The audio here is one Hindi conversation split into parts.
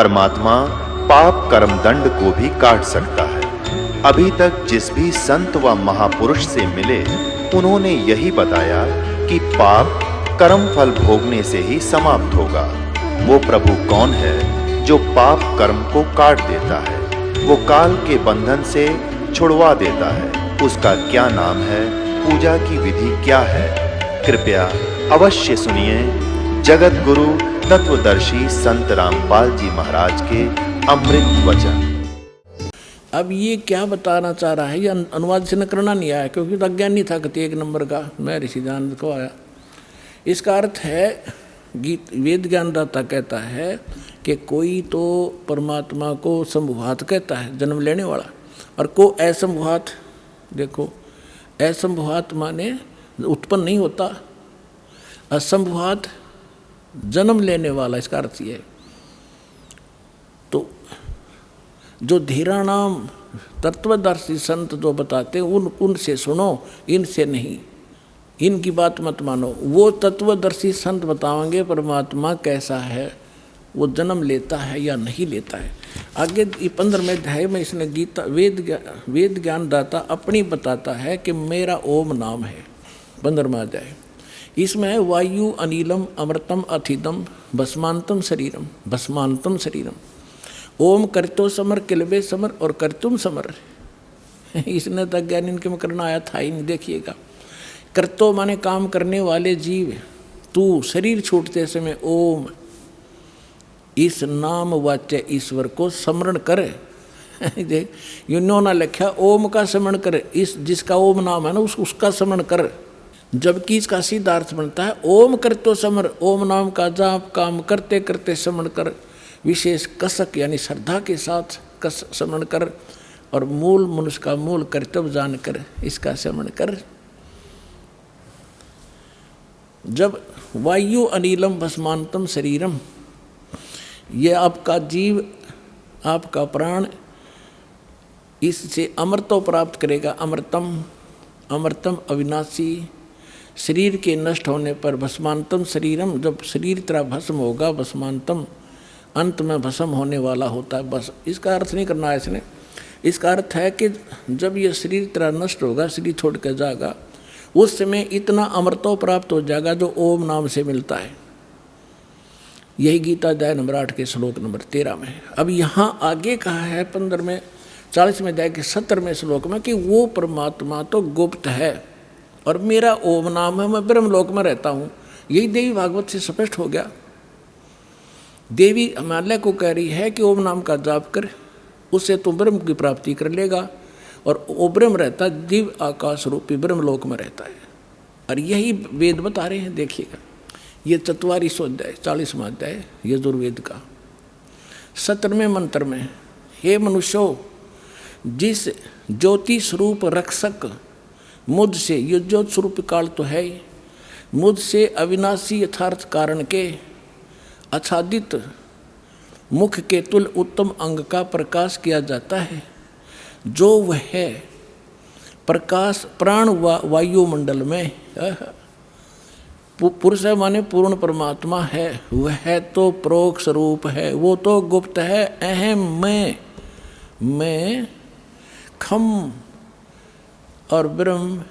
परमात्मा पाप कर्म दंड को भी काट सकता है। अभी तक जिस भी संत व महापुरुष से मिले, उन्होंने यही बताया कि पाप कर्म फल भोगने से ही समाप्त होगा। वो प्रभु कौन है जो पाप कर्म को काट देता है, वो काल के बंधन से छुड़वा देता है। उसका क्या नाम है, पूजा की विधि क्या है? कृपया अवश्य सुनिए जगत गुरु तत्वदर्शी संत रामपाल जी महाराज के अमृत वचन। अब ये क्या बताना चाह रहा है, ये अनुवाद से न करना नहीं आया, क्योंकि तो अज्ञानी था कति एक नंबर का, मैं ऋषिदानंद को आया। इसका अर्थ है, गीत वेद ज्ञानदाता कहता है कि कोई तो परमात्मा को संभुहात कहता है, जन्म लेने वाला, और को असंभुहात। देखो, असंभुहात माने उत्पन्न नहीं होता, असंभुहात जन्म लेने वाला, इसका अर्थ ये है। तो जो धीराणाम तत्वदर्शी संत जो बताते हैं उनसे सुनो, इनसे नहीं, इनकी बात मत मानो। वो तत्वदर्शी संत बताएंगे परमात्मा कैसा है, वो जन्म लेता है या नहीं लेता है। आगे 15वें अध्याय में इसने गीता वेद ज्ञानदाता अपनी बताता है कि मेरा ओम नाम है। 15वां अध्याय इसमें है, वायु अनिलम अमृतम अथिदम भस्मांतम शरीरम, भस्मांतम शरीरम। ओम करतो समर किलबे समर और करतुम समर। इसने तक ज्ञान इनके में करना आया था ही नहीं। देखिएगा, करतो माने काम करने वाले जीव, तू शरीर छूटते समय ओम इस नाम वाच्य ईश्वर को स्मरण करे। देख, इन्होंने लिखा ओम का स्मरण करे, इस जिसका ओम नाम है ना उसका स्मरण कर। जबकि इसका सीधा अर्थ बनता है ओम करतो समर, ओम नाम का जाप काम करते करते स्मरण कर, विशेष कसक यानी श्रद्धा के साथ कस स्मरण कर, और मूल मनुष्य का मूल कर्तव्य जानकर इसका स्मरण कर। जब वायु अनिलम भस्मांतम शरीरम, ये आपका जीव, आपका प्राण इससे अमृतो प्राप्त करेगा। अमृतम, अमृतम अविनाशी, शरीर के नष्ट होने पर भस्मांतम शरीरम, जब शरीर तरह भस्म होगा, भस्मांतम अंत में भस्म होने वाला होता है। बस इसका अर्थ नहीं करना है इसने। इसका अर्थ है कि जब ये शरीर तरह नष्ट होगा, शरीर छोड़ कर जाएगा, उस समय इतना अमृतो प्राप्त हो जाएगा जो ओम नाम से मिलता है। यही गीता अध्याय नंबर 8 के श्लोक नंबर 13 में है। अब यहाँ आगे कहा है 15वें 40वें अध्याय के 17वें श्लोक में कि वो परमात्मा तो गुप्त है और मेरा ओम नाम है, मैं ब्रह्मलोक में रहता हूँ। यही देवी भागवत से स्पष्ट हो गया। देवी हिमालय को कह रही है कि ओम नाम का जाप कर, उससे तुम ब्रह्म की प्राप्ति कर लेगा, और वो ब्रह्म रहता है, दिव्य आकाश रूपी ब्रह्मलोक में रहता है। और यही वेद बता रहे हैं। देखिएगा, ये 44वां अध्याय 40वां अध्याय यजुर्वेद का 17वें मंत्र में, हे मनुष्यो, जिस ज्योति स्वरूप रक्षक मुझसे, ये ज्योति स्वरूप काल तो है, मुझसे अविनाशी यथार्थ कारण के आच्छादित मुख के तुल उत्तम अंग का प्रकाश किया जाता है, जो वह है प्रकाश प्राण वायुमंडल में पुरुष है, माने पूर्ण परमात्मा है। वह तो प्रोक्ष रूप है, वो तो गुप्त है। अहम मैं खम, और ब्रह्म,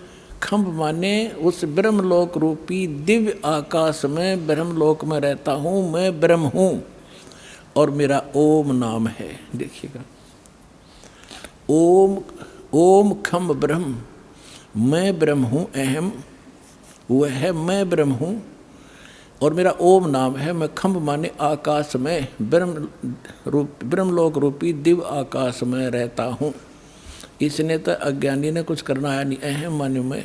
खम्भ माने उस ब्रह्मलोक रूपी दिव्य आकाश में ब्रह्मलोक में रहता हूँ। मैं ब्रह्म हूँ और मेरा ओम नाम है। देखिएगा, ओम ओम खम्भ ब्रह्म, मैं ब्रह्म हूँ। अहम वह है, मैं ब्रह्म हूँ और मेरा ओम नाम है। मैं खम्भ माने आकाश में, ब्रह्मलोक रूपी दिव्य आकाश में रहता हूँ। इसने तो अज्ञानी ने कुछ करना आया नहीं। अहम माने मैं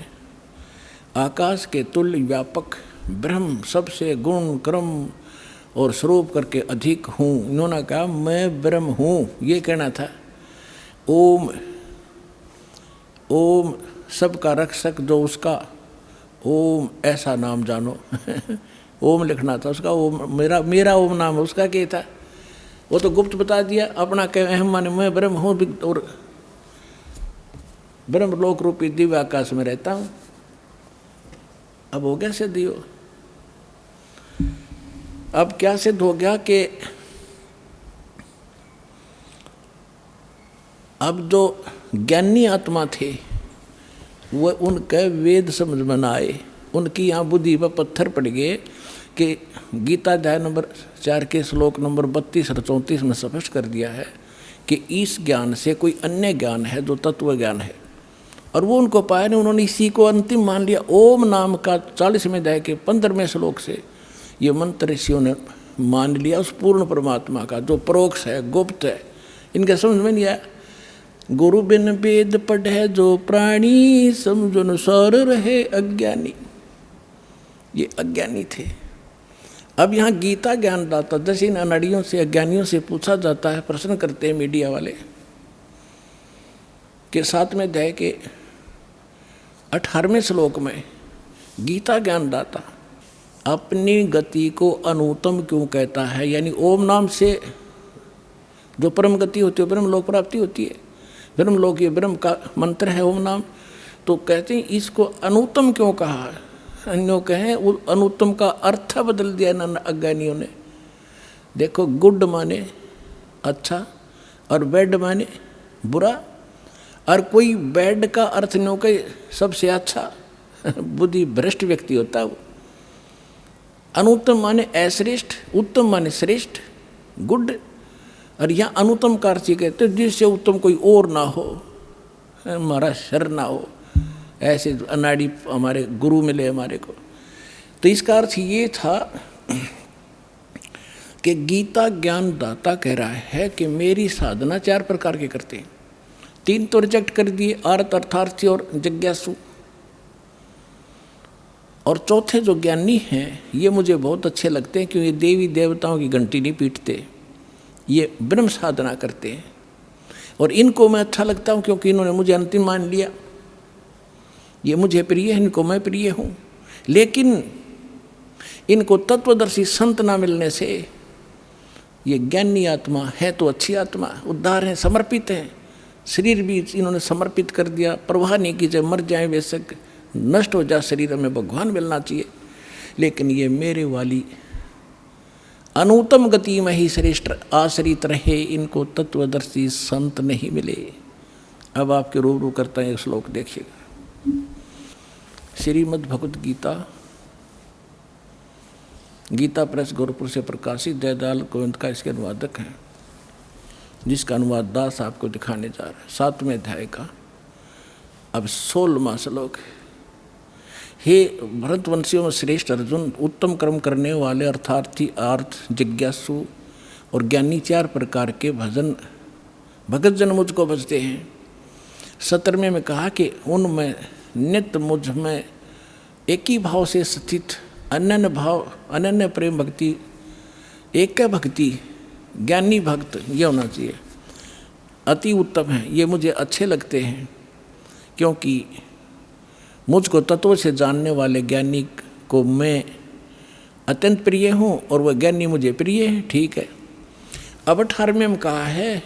आकाश के तुल्य व्यापक ब्रह्म, सबसे गुण क्रम और स्वरूप करके अधिक हूँ। इन्होंने कहा मैं ब्रह्म हूँ, ये कहना था। ओम, ओम सबका रक्षक जो उसका ओम, ऐसा नाम जानो। ओम लिखना था उसका। ओम मेरा ओम नाम है, उसका क्या था? वो तो गुप्त बता दिया अपना। कह अहम माने मैं ब्रह्म हूँ और ब्रह्मलोक रूपी दिव्य आकाश में रहता हूँ। अब हो गया सिद्ध हो। अब क्या सिद्ध हो गया कि अब जो ज्ञानी आत्मा थे वो उनके वेद समझ में न आए, उनकी यहाँ बुद्धि पर पत्थर पड़ गए कि गीता अध्याय नंबर 4 के श्लोक नंबर 32 और 34 में स्पष्ट कर दिया है कि इस ज्ञान से कोई अन्य ज्ञान है जो तत्व ज्ञान है, और वो उनको पाया नहीं। उन्होंने इसी को अंतिम मान लिया। ओम नाम का 40वें अध्याय के 15वें श्लोक से ये मंत्र ऋषियों ने मान लिया उस पूर्ण परमात्मा का जो परोक्ष है, गुप्त है। इनके समझ में नहीं आया। गुरु बिन वेद पढ़े जो प्राणी, समझो अनुसार रहे अज्ञानी। ये अज्ञानी थे। अब यहाँ गीता ज्ञानदाता, जैसे इन अनाड़ियों से, अज्ञानियों से पूछा जाता है, प्रश्न करते हैं मीडिया वाले कि 7वें अध्याय के 18वें श्लोक में गीता ज्ञानदाता अपनी गति को अनुत्तम क्यों कहता है। यानी ओम नाम से जो परम गति होती है, ब्रह्म लोक प्राप्ति होती है, ब्रह्म लोक ये ब्रह्म का मंत्र है ओम नाम, तो कहते हैं इसको अनुत्तम क्यों कहा है। अन्यों कहें वो अनुत्तम का अर्थ बदल दिया ना अज्ञानियों ने। देखो, गुड माने अच्छा और बैड माने बुरा, और कोई बैड का अर्थ नहीं कहे सबसे अच्छा बुद्धि भ्रष्ट व्यक्ति होता है वो। अनुत्तम माने अश्रेष्ठ, उत्तम माने श्रेष्ठ, गुड, और यहाँ अनुत्तम का अर्थ कहते जिससे उत्तम कोई और ना हो, हमारा शर ना हो। ऐसे अनाड़ी हमारे गुरु मिले हमारे को। तो इसका अर्थ ये था कि गीता ज्ञानदाता कह रहा है कि मेरी साधना 4 प्रकार के करते हैं। 3 तो रिजेक्ट कर दिए, आर्त, अर्थार्थी और जिज्ञासु। और चौथे जो ज्ञानी हैं ये मुझे बहुत अच्छे लगते हैं, क्योंकि ये देवी देवताओं की घंटी नहीं पीटते, ये ब्रह्म साधना करते हैं। और इनको मैं अच्छा लगता हूँ क्योंकि इन्होंने मुझे अंतिम मान लिया। ये मुझे प्रिय है, इनको मैं प्रिय हूँ। लेकिन इनको तत्वदर्शी संत ना मिलने से ये ज्ञानी आत्मा है तो अच्छी आत्मा, उद्धार है, समर्पित है। शरीर भी इन्होंने समर्पित कर दिया, परवाह नहीं की, चाहे मर जाए बेशक, नष्ट हो जाए शरीर, में भगवान मिलना चाहिए। लेकिन ये मेरे वाली अनुत्तम गति में ही श्रेष्ठ आश्रित रहे, इनको तत्वदर्शी संत नहीं मिले। अब आपके रूबरू करता है श्लोक देखिएगा। श्रीमद् भगवत गीता, गीता प्रेस गोरखपुर से प्रकाशित, जयदयाल गोविंद का इसके अनुवादक हैं, जिसका अनुवाद दास आपको दिखाने जा रहा है। 7वें अध्याय का अब 16वां श्लोक। हे भरतवंशियों में श्रेष्ठ अर्जुन, उत्तम कर्म करने वाले अर्थार्थी, आर्थ, जिज्ञासु और ज्ञानी 4 प्रकार के भगत जन मुझको भजते हैं। 17वें में कहा कि उनमें नित्य मुझ में एक ही भाव से स्थित अनन्य भाव, अनन्य प्रेम भक्ति, एक भक्ति, ज्ञानी भक्त ये होना चाहिए, अति उत्तम है। ये मुझे अच्छे लगते हैं क्योंकि मुझको तत्व से जानने वाले ज्ञानी को मैं अत्यंत प्रिय हूँ और वह ज्ञानी मुझे प्रिय है। ठीक है। अब 18वें में कहा है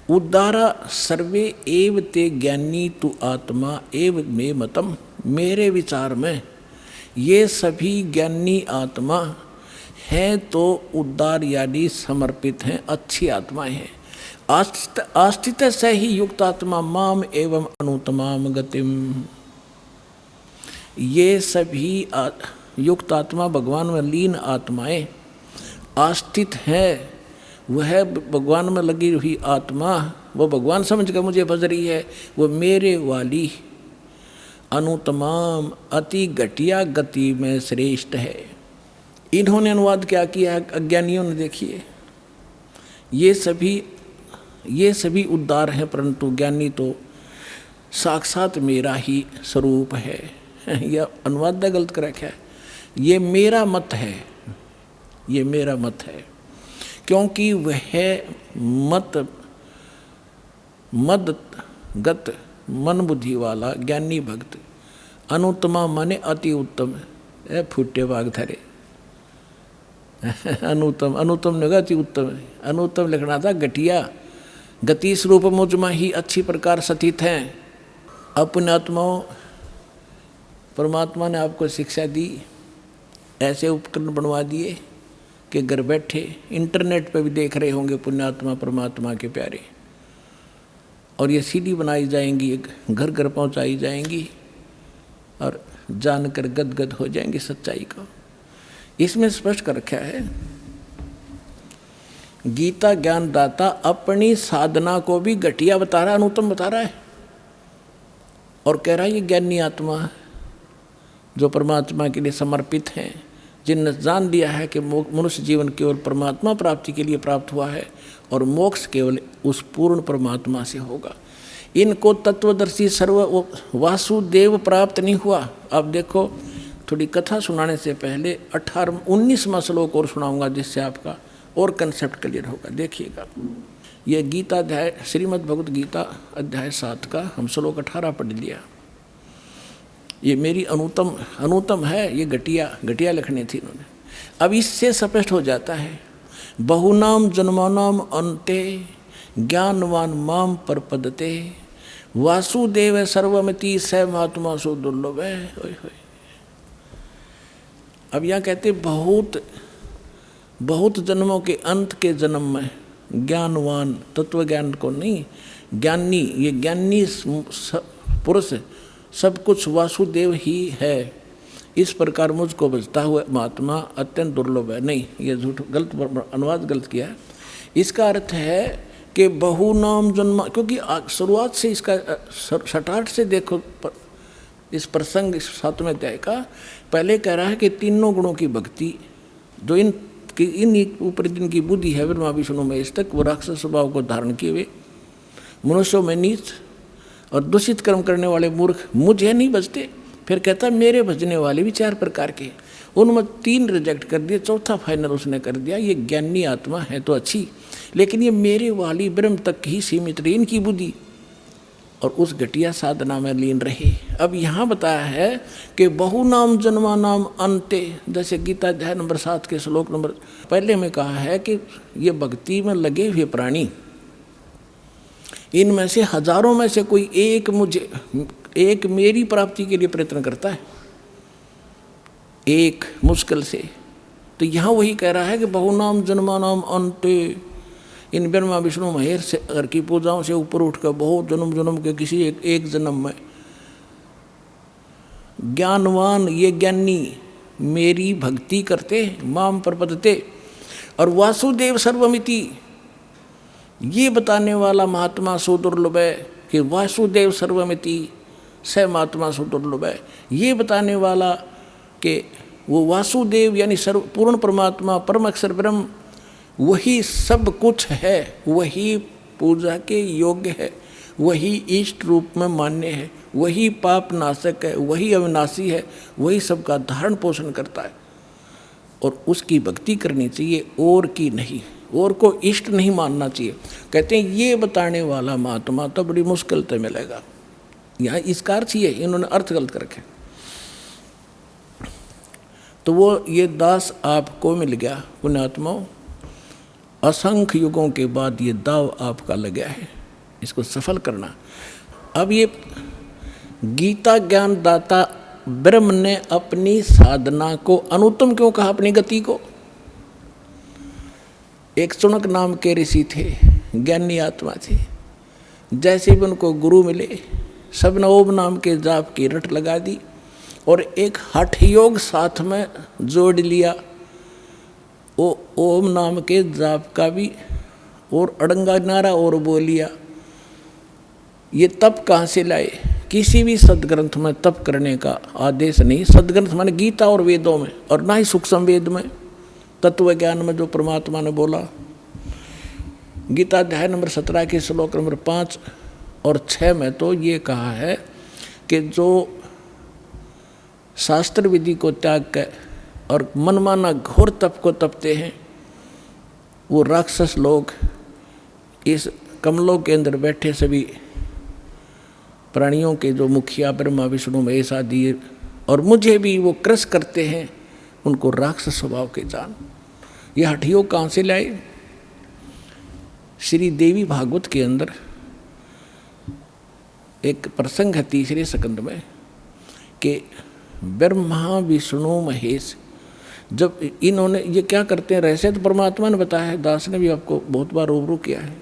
उद्धारा सर्वे एव ते ज्ञानी तु आत्मा एव मे मतम। मेरे विचार में ये सभी ज्ञानी आत्मा हैं तो उद्धार यानी समर्पित हैं, अच्छी आत्माएं हैं। आस्थित से ही युक्त आत्मा माम एवं अनुत्तमाम गतिम। ये सभी युक्त आत्मा, भगवान में लीन आत्माएं आस्थित हैं। वह भगवान में लगी हुई आत्मा, वो भगवान समझ कर मुझे भज रही है, वो मेरे वाली अनुत्तमाम अति घटिया गति में श्रेष्ठ है। इन्होंने अनुवाद क्या किया है अज्ञानियों ने, देखिए। ये सभी उद्धार हैं, परंतु ज्ञानी तो साक्षात मेरा ही स्वरूप है। यह अनुवाद गलत कर रखा है। ये मेरा मत है, ये मेरा मत है, क्योंकि वह मदगत मन बुद्धि वाला ज्ञानी भक्त अनुत्तमा माने अति उत्तम है। फूटे बाग धरे अनुत्तम ने अति उत्तम है। अनुत्तम लिखना था घटिया, गति स्वरूप मुझ में ही अच्छी प्रकार स्थित हैं। अपने आत्माओं, परमात्मा ने आपको शिक्षा दी, ऐसे उपकरण बनवा दिए कि घर बैठे इंटरनेट पे भी देख रहे होंगे पुण्यात्मा परमात्मा के प्यारे। और ये सीडी बनाई जाएंगी, घर घर पहुंचाई जाएंगी और जानकर गदगद हो जाएंगे सच्चाई को। इसमें स्पष्ट कर रखा है, गीता ज्ञानदाता अपनी साधना को भी घटिया बता रहा है, अनुत्तम बता रहा है, और कह रहा है ये ज्ञानी आत्मा जो परमात्मा के लिए समर्पित हैं, जिनने जान लिया है कि मनुष्य जीवन केवल परमात्मा प्राप्ति के लिए प्राप्त हुआ है और मोक्ष केवल उस पूर्ण परमात्मा से होगा। इनको तत्वदर्शी सर्व वासुदेव प्राप्त नहीं हुआ। अब देखो, थोड़ी कथा सुनाने से पहले 19वां श्लोक और सुनाऊंगा, जिससे आपका और कंसेप्ट क्लियर होगा। देखिएगा, यह गीता अध्याय, श्रीमद् भगवत गीता अध्याय 7 का हम श्लोक 18 पढ़ लिया। ये मेरी अनुतम है, ये घटिया लिखनी थी इन्होंने। अब इससे स्पष्ट हो जाता है, बहुनाम जन्मानाम अन्ते ज्ञानवान माम परपदते वासुदेव सर्वमिति स महात्मा सो दुर्लभ है। अब यहाँ कहते बहुत जन्मों के अंत के जन्म में ज्ञानवान, तत्व ज्ञान को नहीं, ज्ञानी, ये ज्ञानी पुरुष सब कुछ वासुदेव ही है, इस प्रकार मुझको बचता हुआ महात्मा अत्यंत दुर्लभ है। नहीं, ये झूठ, गलत अनुवाद गलत किया है। इसका अर्थ है कि बहुनाम जन्म, क्योंकि शुरुआत से इसका सटाट से देखो, इस प्रसंग 7वें अध्याय का पहले कह रहा है कि तीनों गुणों की भक्ति जो इन ऊपर जिनकी बुद्धि है ब्रह्मा विष्णु महेश तक, वो राक्षस स्वभाव को धारण किए हुए मनुष्यों में नीच और दूषित कर्म करने वाले मूर्ख मुझे नहीं बचते। फिर कहता मेरे भजने वाले भी 4 प्रकार के, उनमें 3 रिजेक्ट कर दिए, चौथा फाइनल उसने कर दिया। ये ज्ञानी आत्मा है तो अच्छी, लेकिन ये मेरे वाली ब्रह्म तक ही सीमित रही इनकी बुद्धि, और उस घटिया साधना में लीन रहे। अब यहाँ बताया है कि बहुनाम जन्मानाम अन्ते, जैसे गीता अध्याय नंबर 7 के श्लोक नंबर पहले में कहा है कि ये भक्ति में लगे हुए प्राणी, इनमें से हजारों में से कोई एक मेरी प्राप्ति के लिए प्रयत्न करता है, एक मुश्किल से। तो यहाँ वही कह रहा है कि बहुनाम जन्मानाम अन्ते, इन ब्रह्मा विष्णु महेश से घर की पूजाओं से ऊपर उठकर बहुत जन्म के किसी एक जन्म में ज्ञानवान, ये ज्ञानी मेरी भक्ति करते माम प्रपदते, और वासुदेव सर्वमिति, ये बताने वाला महात्मा सो दुर्लभ है कि वासुदेव सर्वमिति स महात्मा सो दुर्लभ है। ये बताने वाला कि वो वासुदेव यानी सर्व पूर्ण परमात्मा परम अक्षर ब्रह्म वही सब कुछ है, वही पूजा के योग्य है, वही इष्ट रूप में मान्य है, वही पाप नाशक है, वही अविनाशी है, वही सबका धारण पोषण करता है, और उसकी भक्ति करनी चाहिए और की नहीं, और को इष्ट नहीं मानना चाहिए। कहते हैं ये बताने वाला महात्मा तो बड़ी मुश्किल से मिलेगा। यहाँ इसका अर्थ ही है, इन्होंने अर्थ गलत कर रखे। तो वो ये दास आपको मिल गया पुण्यात्माओं, असंख्य युगों के बाद ये दाव आपका लगा है, इसको सफल करना। अब ये गीता ज्ञानदाता ब्रह्म ने अपनी साधना को अनुत्तम क्यों कहा, अपनी गति को? एक चुनक नाम के ऋषि थे, ज्ञानी आत्मा थे, जैसे भी उनको गुरु मिले सबने ओम नाम के जाप की रट लगा दी और एक हठ योग साथ में जोड़ लिया। वो ओम नाम के जाप का भी और अड़ंगा नारा और बोल लिया। ये तप कहाँ से लाए? किसी भी सदग्रंथ में तप करने का आदेश नहीं। सदग्रंथ माने गीता और वेदों में, और ना ही सूक्ष्म वेद में, तत्व ज्ञान में जो परमात्मा ने बोला। गीता अध्याय नंबर 17 के श्लोक नंबर 5 और 6 में तो ये कहा है कि जो शास्त्र विधि को त्याग कर और मनमाना घोर तप को तपते हैं, वो राक्षस लोग इस कमलों के अंदर बैठे सभी प्राणियों के जो मुखिया ब्रह्मा विष्णु महेश आदि और मुझे भी वो क्रस करते हैं, उनको राक्षस स्वभाव के जान। ये हठयोग कहाँ से लाए? श्री देवी भागवत के अंदर एक प्रसंग है 3रे स्कंद में कि ब्रह्मा विष्णु महेश जब इन्होंने ये क्या करते हैं, रहस्य तो परमात्मा ने बताया है, दास ने भी आपको बहुत बार रूबरू किया है।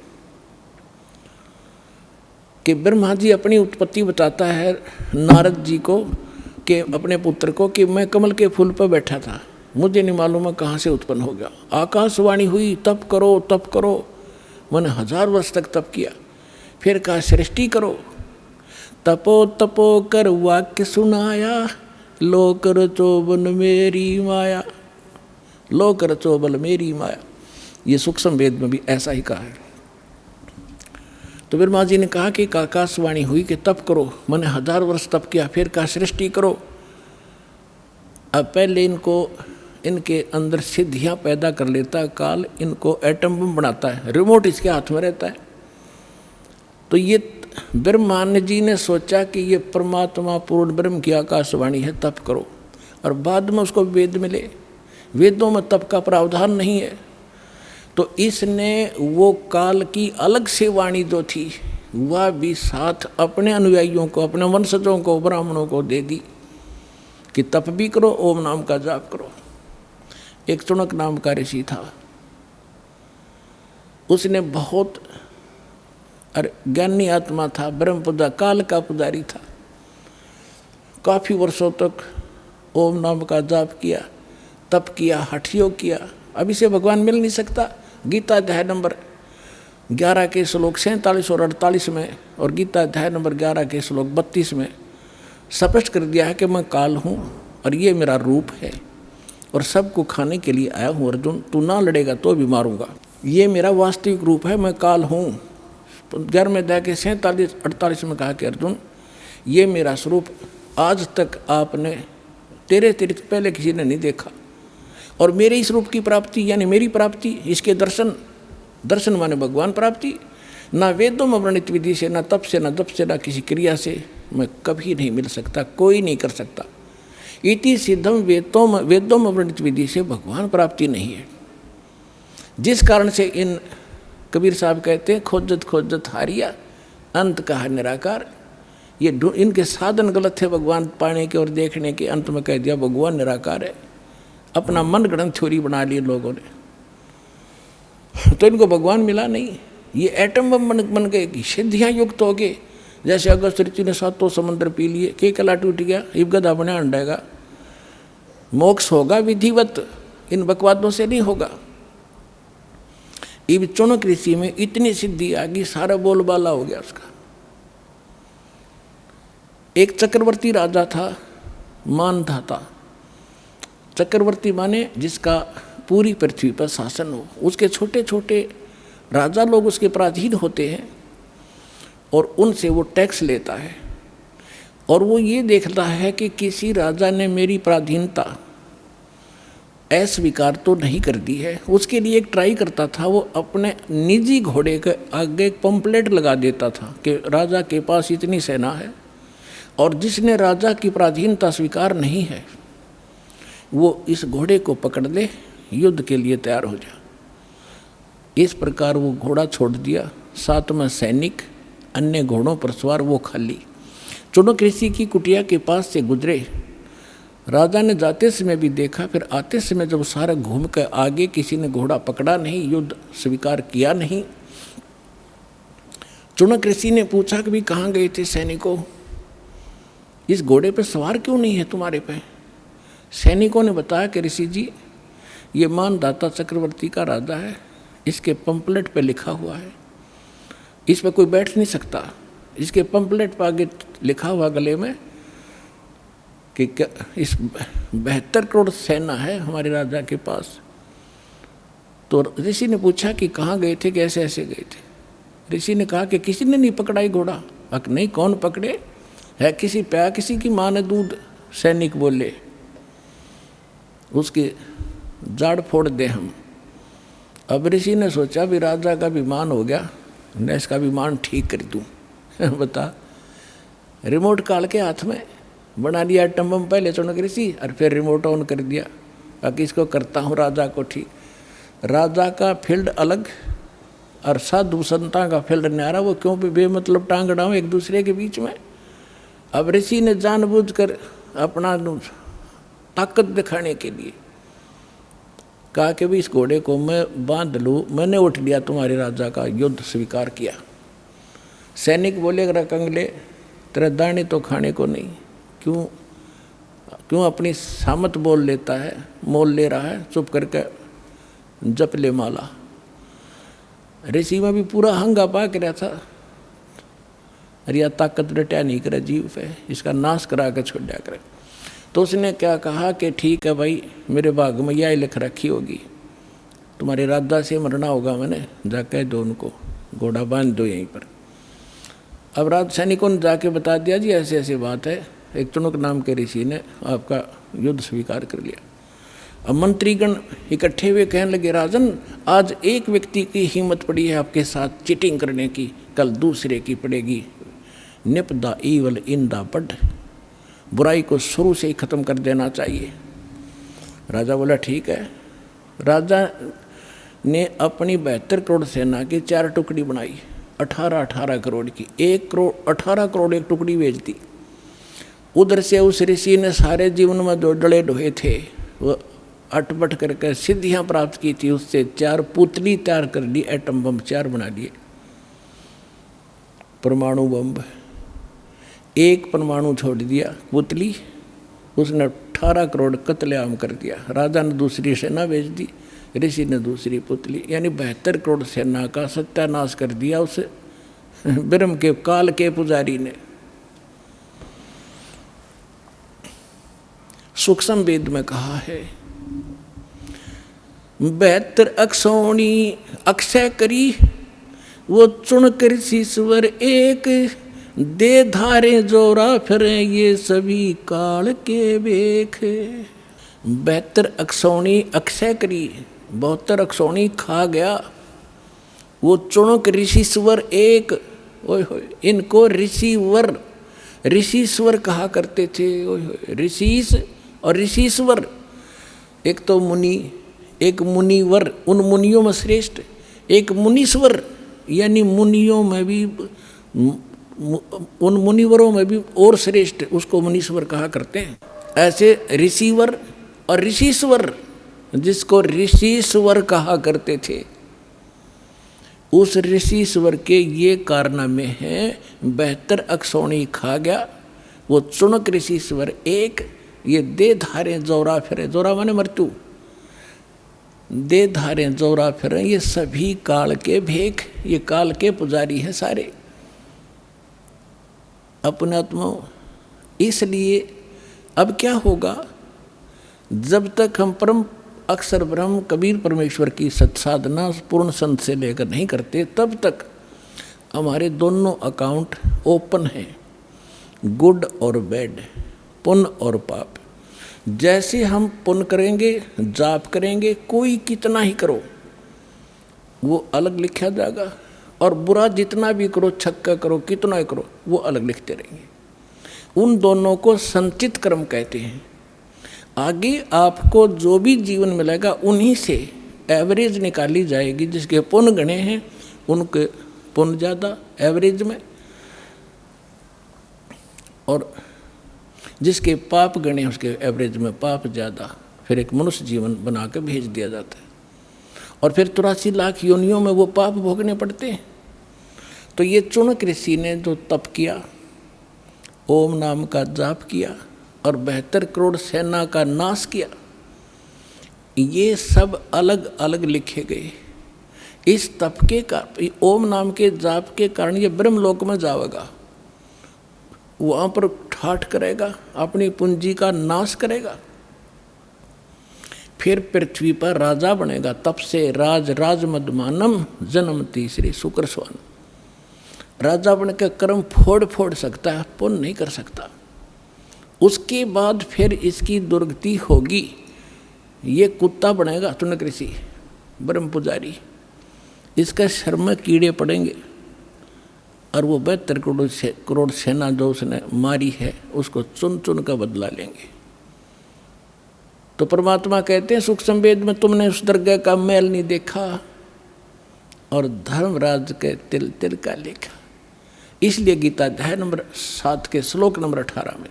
कि ब्रह्मा जी अपनी उत्पत्ति बताता है नारद जी को, कि अपने पुत्र को, कि मैं कमल के फूल पर बैठा था, मुझे नहीं मालूम है कहाँ से उत्पन्न हो गया। आकाशवाणी हुई तप करो तप करो, मैंने 1000 वर्ष तक तप किया। फिर कहा सृष्टि करो, तपो तपो कर वाक्य सुनाया, लो कर चोबन मेरी माया, लो कर चोबल मेरी माया। ये सूक्ष्म वेद में भी ऐसा ही कहा है। तो ब्रह्मा जी ने कहा कि आकाशवाणी हुई कि तप करो, मैंने 1000 वर्ष तप किया। फिर कहा सृष्टि करो। अब पहले इनके अंदर सिद्धियां पैदा कर लेता है काल, इनको एटम बम बनाता है, रिमोट इसके हाथ में रहता है। तो ये ब्रह्मा जी ने सोचा कि ये परमात्मा पूर्ण ब्रह्म की आकाशवाणी है, तप करो। और बाद में उसको वेद मिले, वेदों में तप का प्रावधान नहीं है। तो इसने वो काल की अलग से वाणी जो थी वह भी साथ अपने अनुयायियों को, अपने वंशजों को, ब्राह्मणों को दे दी कि तप भी करो, ओम नाम का जाप करो। एक चुनक नाम का ऋषि था, उसने बहुत ज्ञानी आत्मा था, ब्रह्म पुजा काल का पुजारी था। काफ़ी वर्षों तक ओम नाम का जाप किया, तप किया, हठ योग किया। अब इसे भगवान मिल नहीं सकता। गीता अध्याय नंबर 11 के श्लोक 47 और 48 में, और गीता अध्याय नंबर 11 के श्लोक 32 में स्पष्ट कर दिया है कि मैं काल हूँ और ये मेरा रूप है और सबको खाने के लिए आया हूँ। अर्जुन, तू ना लड़ेगा तो भी मारूंगा। ये मेरा वास्तविक रूप है, मैं काल हूँ। 11वें अध्याय के 47-48 में कहा कि अर्जुन, ये मेरा स्वरूप आज तक आपने तेरे पहले किसी ने नहीं देखा। और मेरे इस रूप की प्राप्ति यानी मेरी प्राप्ति, इसके दर्शन माने भगवान प्राप्ति, ना वेदों में वर्णित विधि से, ना तप से, ना जप से, ना किसी क्रिया से मैं कभी नहीं मिल सकता, कोई नहीं कर सकता। इति सिद्धम वेदों में वर्णित विधि से भगवान प्राप्ति नहीं है। जिस कारण से इन कबीर साहब कहते हैं खोजत खोजत हारिया, अंत कहा निराकार। ये इनके साधन गलत थे भगवान पाने के और देखने के, अंत में कह दिया भगवान निराकार है। अपना मन गढ़ंत थ्योरी बना ली लोगों ने, तो इनको भगवान मिला नहीं। ये एटम बम बन गए, सिद्धियाँ युक्त हो गए। जैसे अगस्त ऋतु ने 7 समंदर पी लिए, के कला टूट गया, इब गदा बना अंडेगा। मोक्ष होगा विधिवत, इन बकवादों से नहीं होगा। इब चौनक ऋषि में इतनी सिद्धि आ गई, सारा बोलबाला हो गया उसका। एक चक्रवर्ती राजा था, मानधाता। चक्रवर्ती माने जिसका पूरी पृथ्वी पर शासन हो। उसके छोटे छोटे राजा लोग उसके पराधीन होते हैं और उनसे वो टैक्स लेता है। और वो ये देखता है कि किसी राजा ने मेरी पराधीनता अस्वीकार तो नहीं कर दी है। उसके लिए एक ट्राई करता था, वो अपने निजी घोड़े के आगे एक पंपलेट लगा देता था कि राजा के पास इतनी सेना है और जिसने राजा की पराधीनता स्वीकार नहीं है वो इस घोड़े को पकड़ ले, युद्ध के लिए तैयार हो जा। इस प्रकार वो घोड़ा छोड़ दिया, साथ में सैनिक, अन्य घोड़ों पर सवार, वो खाली। चुनक ऋषि की कुटिया के पास से गुजरे। राजा ने जाते समय भी देखा, फिर आते समय जब सारा घूम कर आगे किसी ने घोड़ा पकड़ा नहीं, युद्ध स्वीकार किया नहीं। चुनक ऋषि ने पूछा कि भी कहाँ गए थे सैनिकों, इस घोड़े पर सवार क्यों नहीं है तुम्हारे पे? सैनिकों ने बताया कि ऋषि जी, ये मानधाता चक्रवर्ती का राजा है, इसके पंपलेट पे लिखा हुआ है, इस पर कोई बैठ नहीं सकता। इसके पंपलेट पर आगे लिखा हुआ गले में कि इस 72 करोड़ सेना है हमारे राजा के पास। तो ऋषि ने पूछा कि कहाँ गए थे, कैसे ऐसे गए थे? ऋषि ने कहा कि किसी ने नहीं पकड़ाई घोड़ा। अक नहीं, कौन पकड़े? है किसी प्या, किसी की माँ ने दूध। सैनिक बोले उसकी जाड़ फोड़ दे हम। अब ऋषि ने सोचा भी राजा का विमान हो गया, मैं इसका विमान ठीक कर दूँ। बता, रिमोट काल के हाथ में बना लिया एटम बम पहले चुनक ऋषि, और फिर रिमोट ऑन कर दिया, बाकी इसको करता हूँ राजा को ठीक। राजा का फील्ड अलग और साधु संता का फील्ड न्यारा, वो क्यों भी बेमतलब टांग अड़ाऊं एक दूसरे के बीच में। अब ऋषि ने जानबूझकर अपना ताकत दिखाने के लिए कहा कि भी इस घोड़े को मैं बांध लूँ, मैंने उठ लिया तुम्हारे राजा का, युद्ध स्वीकार किया। सैनिक बोले अगर कंगले तेरा दाने तो खाने को नहीं, क्यों अपनी सामत बोल लेता है, मोल ले रहा है, चुप करके जप ले माला। ऋषि में भी पूरा हंगा पा के रहा था, अरे यह ताकत रटा नहीं करे जीव पे, इसका नाश करा के छोड़ दिया करे। तो उसने क्या कहा कि ठीक है भाई, मेरे भाग में यह लिख रखी होगी, तुम्हारे राजा से मरना होगा, मैंने जाके दो उनको, घोड़ा बांध दो यहीं पर। अब राज सैनिकों ने जाके बता दिया जी ऐसे ऐसी बात है, एक चुनुक नाम के ऋषि ने आपका युद्ध स्वीकार कर लिया। अब मंत्रीगण इकट्ठे हुए कहने लगे, राजन आज एक व्यक्ति की हिम्मत पड़ी है आपके साथ चीटिंग करने की, कल दूसरे की पड़ेगी। Nip the evil in the bud, बुराई को शुरू से ही खत्म कर देना चाहिए। राजा बोला ठीक है। राजा ने अपनी 72 करोड़ सेना की 4 टुकड़ी बनाई, 18 करोड़ की, 1 करोड़ 18 करोड़ एक टुकड़ी भेज दी। उधर से उस ऋषि ने सारे जीवन में जो डले ढोए थे वो अटपट करके सिद्धियां प्राप्त की थी, उससे 4 पुतली तैयार कर ली, एटम बम 4 बना लिए, परमाणु बम। एक परमाणु छोड़ दिया पुतली, उसने 18 करोड़ कत्लेआम कर दिया। राजा ने दूसरी सेना भेज दी, ऋषि ने दूसरी पुतली, यानी 72 करोड़ सेना का सत्यानाश कर दिया उस ब्रह्म के काल के पुजारी ने। सूक्ष्म वेद में कहा है 72 अक्षौणी अक्षय करी, वो चुन कर शीश्वर एक, दे धारे जोरा फिरे ये सभी काल के बेख। 72 अक्षौणी अक्षय करी, 72 अक्षौणी खा गया, वो चुणक ऋषिश्वर एक। ओए होए, इनको ऋषिवर ऋषिश्वर कहा करते थे। ओए होए, ऋषिस और ऋषिश्वर, एक तो मुनि, एक मुनिवर, उन मुनियों में श्रेष्ठ, एक मुनीश्वर, यानी मुनियों में भी, उन मुनिवरों में भी और श्रेष्ठ, उसको मुनीश्वर कहा करते हैं। ऐसे ऋषिवर और ऋषिश्वर, जिसको ऋषिश्वर कहा करते थे, उस ऋषिश्वर के ये कारनामे हैं। 72 अक्षौणी खा गया, वो चुनक ऋषिश्वर एक, ये दे धारे जोरा फिरे, जोरा माने मृत्यु, दे धारे जोरा फिरे ये सभी काल के भेख, ये काल के पुजारी हैं सारे अपने आत्मा। इसलिए अब क्या होगा, जब तक हम परम अक्षर ब्रह्म कबीर परमेश्वर की सत्साधना पूर्ण संत से लेकर नहीं करते, तब तक हमारे दोनों अकाउंट ओपन हैं, गुड और बैड, पुण्य और पाप। जैसे हम पुण्य करेंगे, जाप करेंगे, कोई कितना ही करो वो अलग लिखा जाएगा, और बुरा जितना भी करो, छक्का करो, कितना ही करो, वो अलग लिखते रहेंगे। उन दोनों को संचित कर्म कहते हैं। आगे आपको जो भी जीवन मिलेगा उन्हीं से एवरेज निकाली जाएगी। जिसके पुण्य गणे हैं उनके पुण्य ज़्यादा एवरेज में, और जिसके पाप गणे उसके एवरेज में पाप ज़्यादा। फिर एक मनुष्य जीवन बना के भेज दिया जाता है, और फिर 83 लाख योनियों में वो पाप भोगने पड़ते हैं। तो ये चुनक ऋषि ने जो तप किया, ओम नाम का जाप किया और 72 करोड़ सेना का नाश किया, ये सब अलग अलग लिखे गए। इस तप के का ओम नाम के जाप के कारण ये ब्रह्मलोक में जाएगा, वहाँ पर ठाठ करेगा, अपनी पूंजी का नाश करेगा, फिर पृथ्वी पर राजा बनेगा। तप से राज मदमानम जन्म तीसरी शुक्र स्वान, राजा बन के कर्म फोड़ सकता है, पुण्य नहीं कर सकता। उसके बाद फिर इसकी दुर्गति होगी, ये कुत्ता बनेगा चुनक ऋषि ब्रह्म पुजारी, इसका शर्म में कीड़े पड़ेंगे, और वो 72 करोड़ सेना जो उसने मारी है उसको चुन चुन का बदला लेंगे। तो परमात्मा कहते हैं सूक्ष्म वेद में, तुमने उस दरगाह का मैल नहीं देखा और धर्मराज के तिल तिल का लेखा। इसलिए गीता अध्याय नंबर 7 के श्लोक नंबर 18 में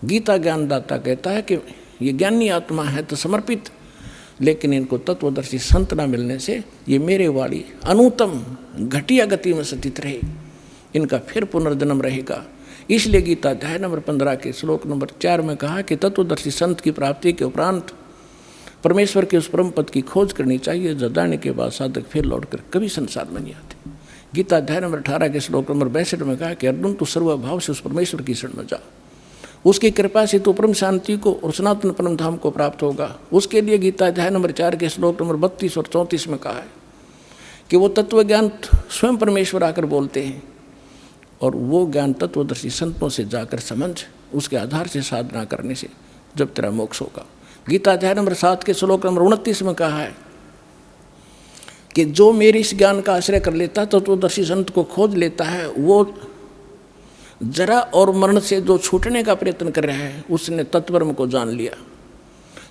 गीता ज्ञानदाता कहता है कि ये ज्ञानी आत्मा है तो समर्पित, लेकिन इनको तत्वदर्शी संत न मिलने से ये मेरे वाली अनुत्तम घटिया गति में स्थित रहे। इनका फिर पुनर्जन्म रहेगा। इसलिए गीता अध्याय नंबर 15 के श्लोक नंबर 4 में कहा कि तत्वदर्शी संत की प्राप्ति के उपरांत परमेश्वर के उस परम पद की खोज करनी चाहिए, जो जाने के बाद साधक फिर लौटकर कभी संसार में नहीं आते। गीता अध्याय नंबर 18 के श्लोक नंबर 62 में कहा कि अर्जुन तू सर्वभाव से उस परमेश्वर की शरण में जा, उसकी कृपा से तू परम शांति को और सनातन परम धाम को प्राप्त होगा। उसके लिए गीता अध्याय नंबर 4 के श्लोक नंबर 32 और 34 में कहा है कि वो तत्व ज्ञान स्वयं परमेश्वर आकर बोलते हैं, और वो ज्ञान तत्वदर्शी संतों से जाकर समझ, उसके आधार से साधना करने से जब तेरा मोक्ष होगा। गीता अध्याय नंबर 7 के श्लोक नंबर 29 में कहा है कि जो मेरे इस ज्ञान का आश्रय कर लेता, तत्वदर्शी संत को खोज लेता है, वो जरा और मरण से जो छूटने का प्रयत्न कर रहा है, उसने तत्वब्रह्म को जान लिया,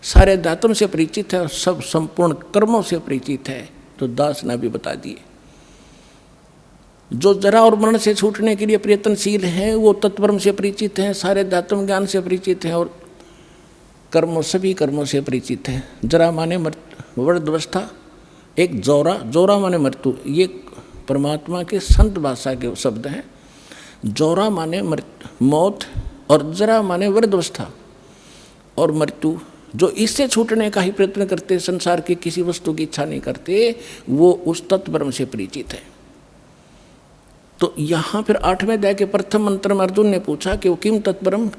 सारे धातुओं से परिचित है और सब संपूर्ण कर्मों से परिचित है। तो दास ने भी बता दिए, जो जरा और मरण से छूटने के लिए प्रयत्नशील हैं, वो तत्वब्रह्म से परिचित हैं, सारे धातुम ज्ञान से परिचित हैं और कर्मों सभी कर्मों से परिचित हैं। जरा माने वृद्धावस्था, एक जोरा माने मृत्यु, ये परमात्मा के संत भाषा के शब्द हैं। जोरा माने मौत और जरा माने वृद्धावस्था और मृत्यु। जो इससे छूटने का ही प्रयत्न करते, संसार की किसी वस्तु की इच्छा नहीं करते, वो उस तत्वब्रह्म से परिचित है। तो यहाँ फिर 8वें अध्याय के प्रथम मंत्र में अर्जुन ने पूछा कि वो किम तत्ब्रह्म।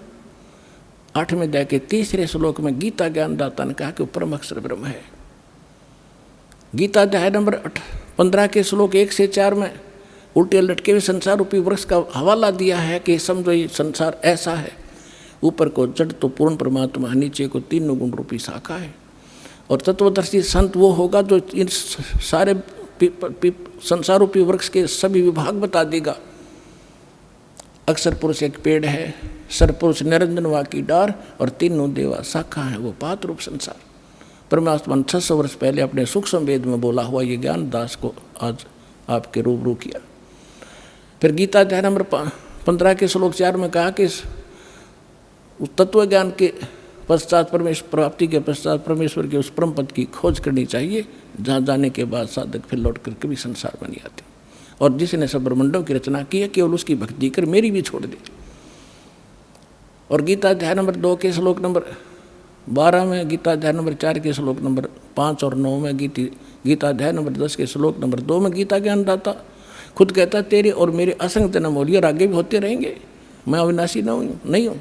8वें अध्याय के 3रे श्लोक में गीता ज्ञानदाता ने कहा कि वो परम अक्षर ब्रह्म है। गीता अध्याय नंबर 15 के श्लोक 1 से 4 में उल्टे लटके हुए संसार रूपी वृक्ष का हवाला दिया है कि समझो ये संसार ऐसा है, ऊपर को जड़ तो पूर्ण परमात्मा, नीचे को 3 गुण रूपी शाखा है। और तत्वदर्शी संत वो होगा जो इन सारे संसार रूपी वृक्ष के सभी विभाग बता देगा। अक्षर पुरुष एक पेड़ है, सर पुरुष निरंजन वा की डार और 3 देवा शाखा है, वो पात रूप संसार। परमात्मा ने 600 वर्ष पहले अपने सूक्ष्म वेद में बोला हुआ ये ज्ञान दास को आज आपके रूबरू किया। फिर गीता अध्याय नंबर 15 के श्लोक 4 में कहा कि उस तत्व ज्ञान के पश्चात परमेश्वर प्राप्ति के पश्चात परमेश्वर के उस परम पद की खोज करनी चाहिए, जहाँ जाने के बाद साधक फिर लौट कर कभी संसार में नहीं आते। और जिसने सब ब्रह्मंडों की रचना की है, केवल उसकी भक्ति कर मेरी भी छोड़ दे। और गीता अध्याय नंबर 2 के श्लोक नंबर 12 में, गीता अध्याय नंबर 4 के श्लोक नंबर 5 और 9 में, गीता अध्याय नंबर 10 के श्लोक नंबर 2 में गीता ज्ञानदाता खुद कहता तेरे और मेरे असंग जन्म हो लिए और आगे भी होते रहेंगे, मैं अविनाशी नहीं हूँ।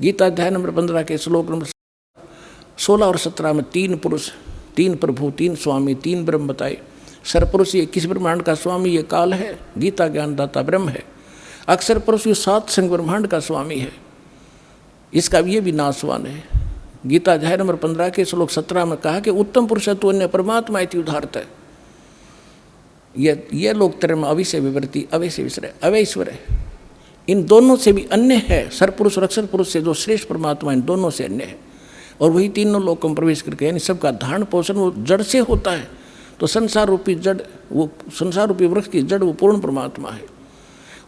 गीता अध्याय नंबर 15 के श्लोक नंबर 16 और 17 में 3 पुरुष, 3 प्रभु, 3 स्वामी, 3 ब्रह्म बताए। सरपुरुष ये किस ब्रह्मांड का स्वामी, ये काल है, गीता ज्ञानदाता ब्रह्म है। अक्षर पुरुष ये 7 संग ब्रह्मांड का स्वामी है, इसका ये भी नाशवान है। गीता अध्याय नंबर 15 के श्लोक 17 में कहा कि उत्तम पुरुषत्व अन्य परमात्मा इति उदाहरत है। ये लोग term अविषय विवृत्ति, अवैश्य विषय, अवैश्वर है, इन दोनों से भी अन्य है। सरपुरुष और अक्षर पुरुष से जो श्रेष्ठ परमात्मा, इन दोनों से अन्य है। और वही तीनों लोगों में प्रवेश करके, यानी सबका धारण पोषण वो जड़ से होता है। तो संसार रूपी जड़, वो संसार रूपी वृक्ष की जड़ वो पूर्ण परमात्मा है,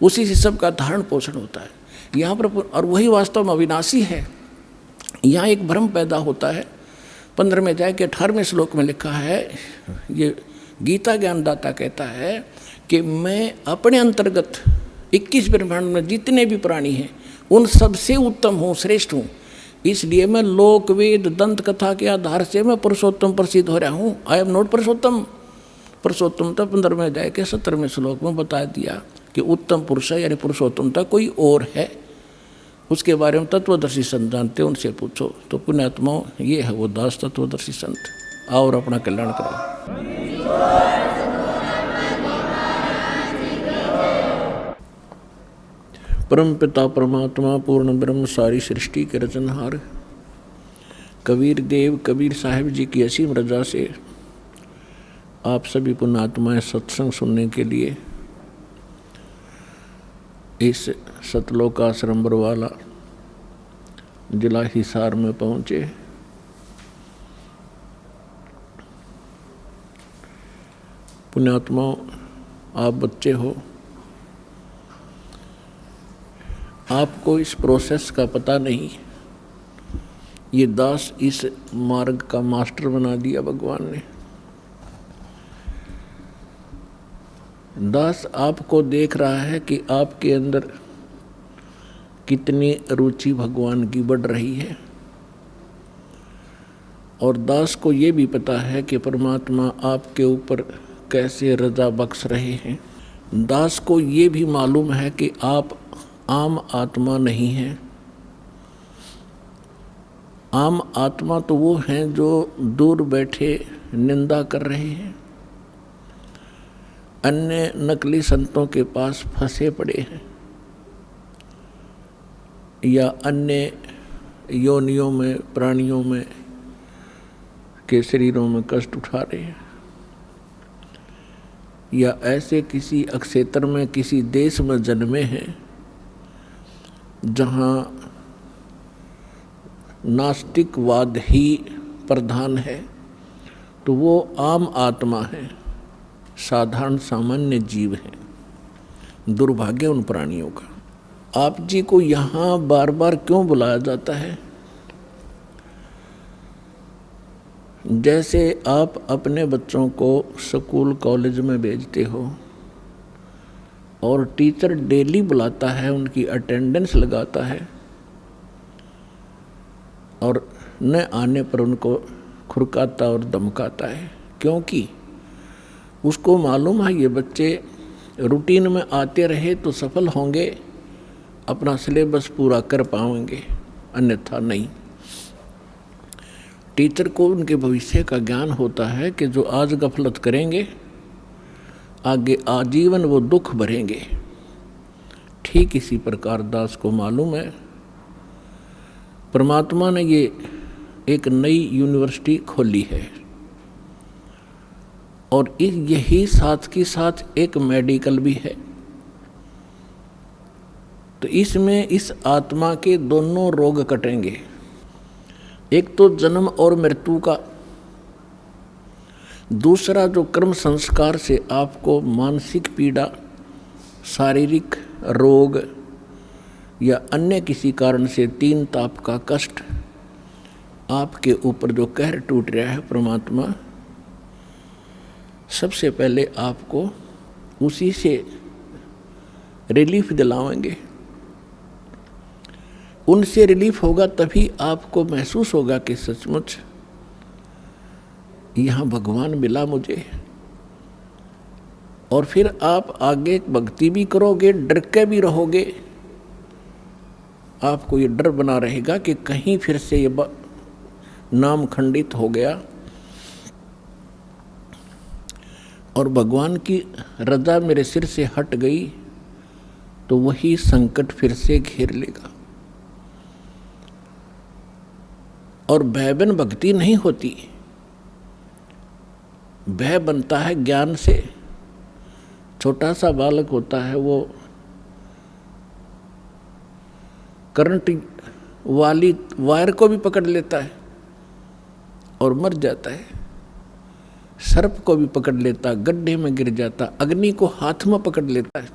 उसी से सबका धारण पोषण होता है यहाँ पर। और वही वास्तव में अविनाशी है। यहाँ एक भ्रम पैदा होता है। 15वें अध्याय के 18वें श्लोक में लिखा है, ये गीता ज्ञानदाता कहता है कि मैं अपने अंतर्गत 21 ब्रह्मांड में जितने भी प्राणी हैं उन सबसे उत्तम हूँ, श्रेष्ठ हूँ। इसलिए मैं लोक वेद दंत कथा के आधार से मैं पुरुषोत्तम प्रसिद्ध हो रहा हूँ। आई एम नॉट पुरुषोत्तम। पुरुषोत्तमता 15वें अध्याय के 17वें श्लोक में बता दिया कि उत्तम पुरुष है, यानी पुरुषोत्तमता कोई और है। उसके बारे में तत्वदर्शी संत जानते, उनसे पूछो। तो पुण्यात्माओं, ये है वो दास तत्वदर्शी संत। आओ और अपना कल्याण करो। परम पिता परमात्मा पूर्ण ब्रह्म सारी सृष्टि के रचनहार कबीर देव कबीर साहिब जी की असीम रजा से आप सभी पुण्यात्माएं सत्संग सुनने के लिए इस सतलोक आश्रम बरवाला जिला हिसार में पहुँचे। पुण्यात्माओं, आप बच्चे हो, आपको इस प्रोसेस का पता नहीं। ये दास इस मार्ग का मास्टर बना दिया भगवान ने। दास आपको देख रहा है कि आपके अंदर कितनी रुचि भगवान की बढ़ रही है, और दास को ये भी पता है कि परमात्मा आपके ऊपर कैसे रजा बख्श रहे हैं। दास को ये भी मालूम है कि आप आम आत्मा नहीं हैं। आम आत्मा तो वो हैं जो दूर बैठे निंदा कर रहे हैं, अन्य नकली संतों के पास फंसे पड़े हैं, या अन्य योनियों में, प्राणियों में के शरीरों में कष्ट उठा रहे हैं, या ऐसे किसी अक्षेत्र में, किसी देश में जन्मे हैं जहाँ नास्तिकवाद ही प्रधान है, तो वो आम आत्मा है, साधारण सामान्य जीव है। दुर्भाग्य उन प्राणियों का। आप जी को यहाँ बार बार क्यों बुलाया जाता है? जैसे आप अपने बच्चों को स्कूल कॉलेज में भेजते हो और टीचर डेली बुलाता है, उनकी अटेंडेंस लगाता है, और न आने पर उनको खुरकाता और धमकाता है, क्योंकि उसको मालूम है ये बच्चे रूटीन में आते रहे तो सफल होंगे, अपना सिलेबस पूरा कर पाएंगे, अन्यथा नहीं। टीचर को उनके भविष्य का ज्ञान होता है कि जो आज गफलत करेंगे आगे आजीवन वो दुख भरेंगे। ठीक इसी प्रकार दास को मालूम है परमात्मा ने ये एक नई यूनिवर्सिटी खोली है, और यही साथ के साथ एक मेडिकल भी है। तो इसमें इस आत्मा के दोनों रोग कटेंगे, एक तो जन्म और मृत्यु का, दूसरा जो कर्म संस्कार से आपको मानसिक पीड़ा, शारीरिक रोग या अन्य किसी कारण से तीन ताप का कष्ट आपके ऊपर जो कहर टूट रहा है, परमात्मा सबसे पहले आपको उसी से रिलीफ दिलाएंगे। उनसे रिलीफ होगा तभी आपको महसूस होगा कि सचमुच यहाँ भगवान मिला मुझे, और फिर आप आगे भक्ति भी करोगे, डर के भी रहोगे। आपको ये डर बना रहेगा कि कहीं फिर से ये नाम खंडित हो गया और भगवान की रजा मेरे सिर से हट गई तो वही संकट फिर से घेर लेगा। और भय बिन भक्ति नहीं होती, भय बनता है ज्ञान से। छोटा सा बालक होता है, वो करंट वाली वायर को भी पकड़ लेता है और मर जाता है, सर्प को भी पकड़ लेता, गड्ढे में गिर जाता, अग्नि को हाथ में पकड़ लेता है,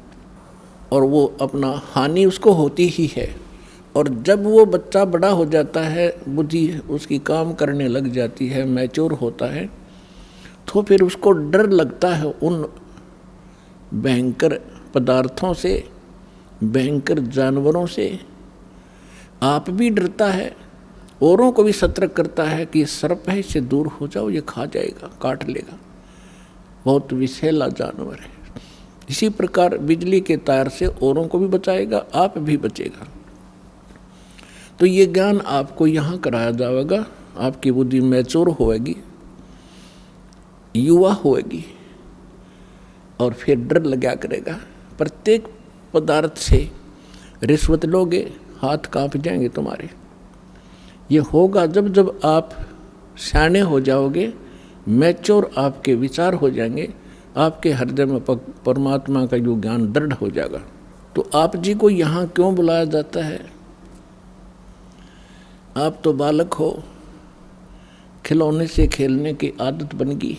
और वो अपना हानि उसको होती ही है। और जब वो बच्चा बड़ा हो जाता है, बुद्धि उसकी काम करने लग जाती है, मैच्योर होता है, तो फिर उसको डर लगता है उन भयंकर पदार्थों से, भयंकर जानवरों से। आप भी डरता है, औरों को भी सतर्क करता है कि सर्प है, इससे दूर हो जाओ, ये खा जाएगा, काट लेगा, बहुत विषैला जानवर है। इसी प्रकार बिजली के तार से औरों को भी बचाएगा, आप भी बचेगा। तो ये ज्ञान आपको यहाँ कराया जाएगा, आपकी बुद्धि मैच्योर होएगी, युवा होएगी, और फिर डर लगा करेगा। प्रत्येक पदार्थ से रिश्वत लोगे, हाथ कांप जाएंगे तुम्हारे। ये होगा जब जब आप सियाने हो जाओगे, मैच्योर आपके विचार हो जाएंगे, आपके हृदय में परमात्मा का जो ज्ञान दृढ़ हो जाएगा। तो आप जी को यहाँ क्यों बुलाया जाता है? आप तो बालक हो, खिलौने से खेलने की आदत बन गई,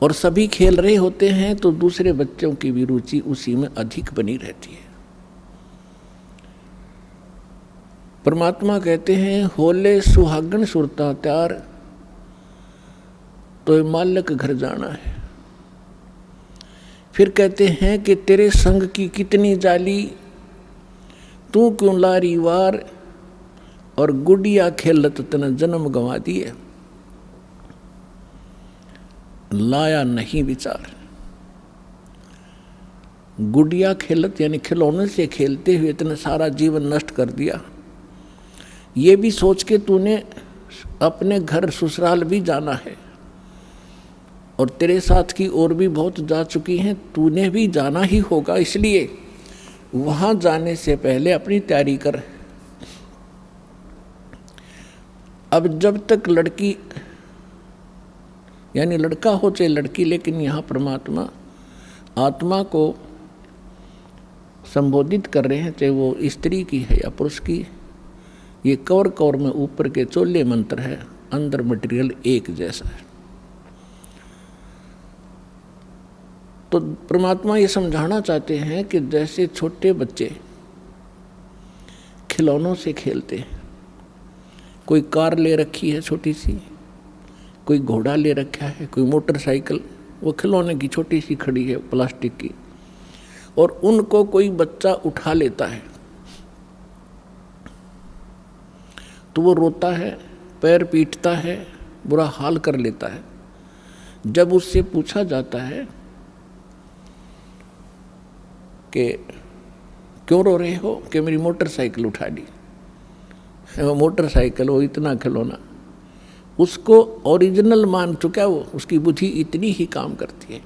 और सभी खेल रहे होते हैं तो दूसरे बच्चों की भी रुचि उसी में अधिक बनी रहती है। परमात्मा कहते हैं, होले सुहागन सुरता त्यार, तो मालिक घर जाना है। फिर कहते हैं कि तेरे संग की कितनी जाली, तू क्यों लारी वार, और गुड़िया खेलत तन जन्म गंवा दिए, लाया नहीं विचार। गुड़िया खेलत यानी खिलौने से खेलते हुए इतना सारा जीवन नष्ट कर दिया। ये भी सोच के तूने अपने घर ससुराल भी जाना है, और तेरे साथ की और भी बहुत जा चुकी हैं, तूने भी जाना ही होगा, इसलिए वहाँ जाने से पहले अपनी तैयारी कर। अब जब तक लड़की यानी लड़का हो चाहे लड़की, लेकिन यहाँ परमात्मा आत्मा को संबोधित कर रहे हैं, चाहे वो स्त्री की है या पुरुष की। ये कौर कौर में ऊपर के चोले मंत्र है, अंदर मटेरियल एक जैसा है। तो परमात्मा ये समझाना चाहते हैं कि जैसे छोटे बच्चे खिलौनों से खेलते हैं, कोई कार ले रखी है छोटी सी, कोई घोड़ा ले रखा है, कोई मोटरसाइकिल, वो खिलौने की छोटी सी खड़ी है प्लास्टिक की, और उनको कोई बच्चा उठा लेता है तो वो रोता है, पैर पीटता है, बुरा हाल कर लेता है। जब उससे पूछा जाता है कि क्यों रो रहे हो, कि मेरी मोटरसाइकिल उठा ली, वो मोटरसाइकिल, वो इतना खिलौना, उसको ओरिजिनल मान चुका वो, उसकी बुद्धि इतनी ही काम करती है।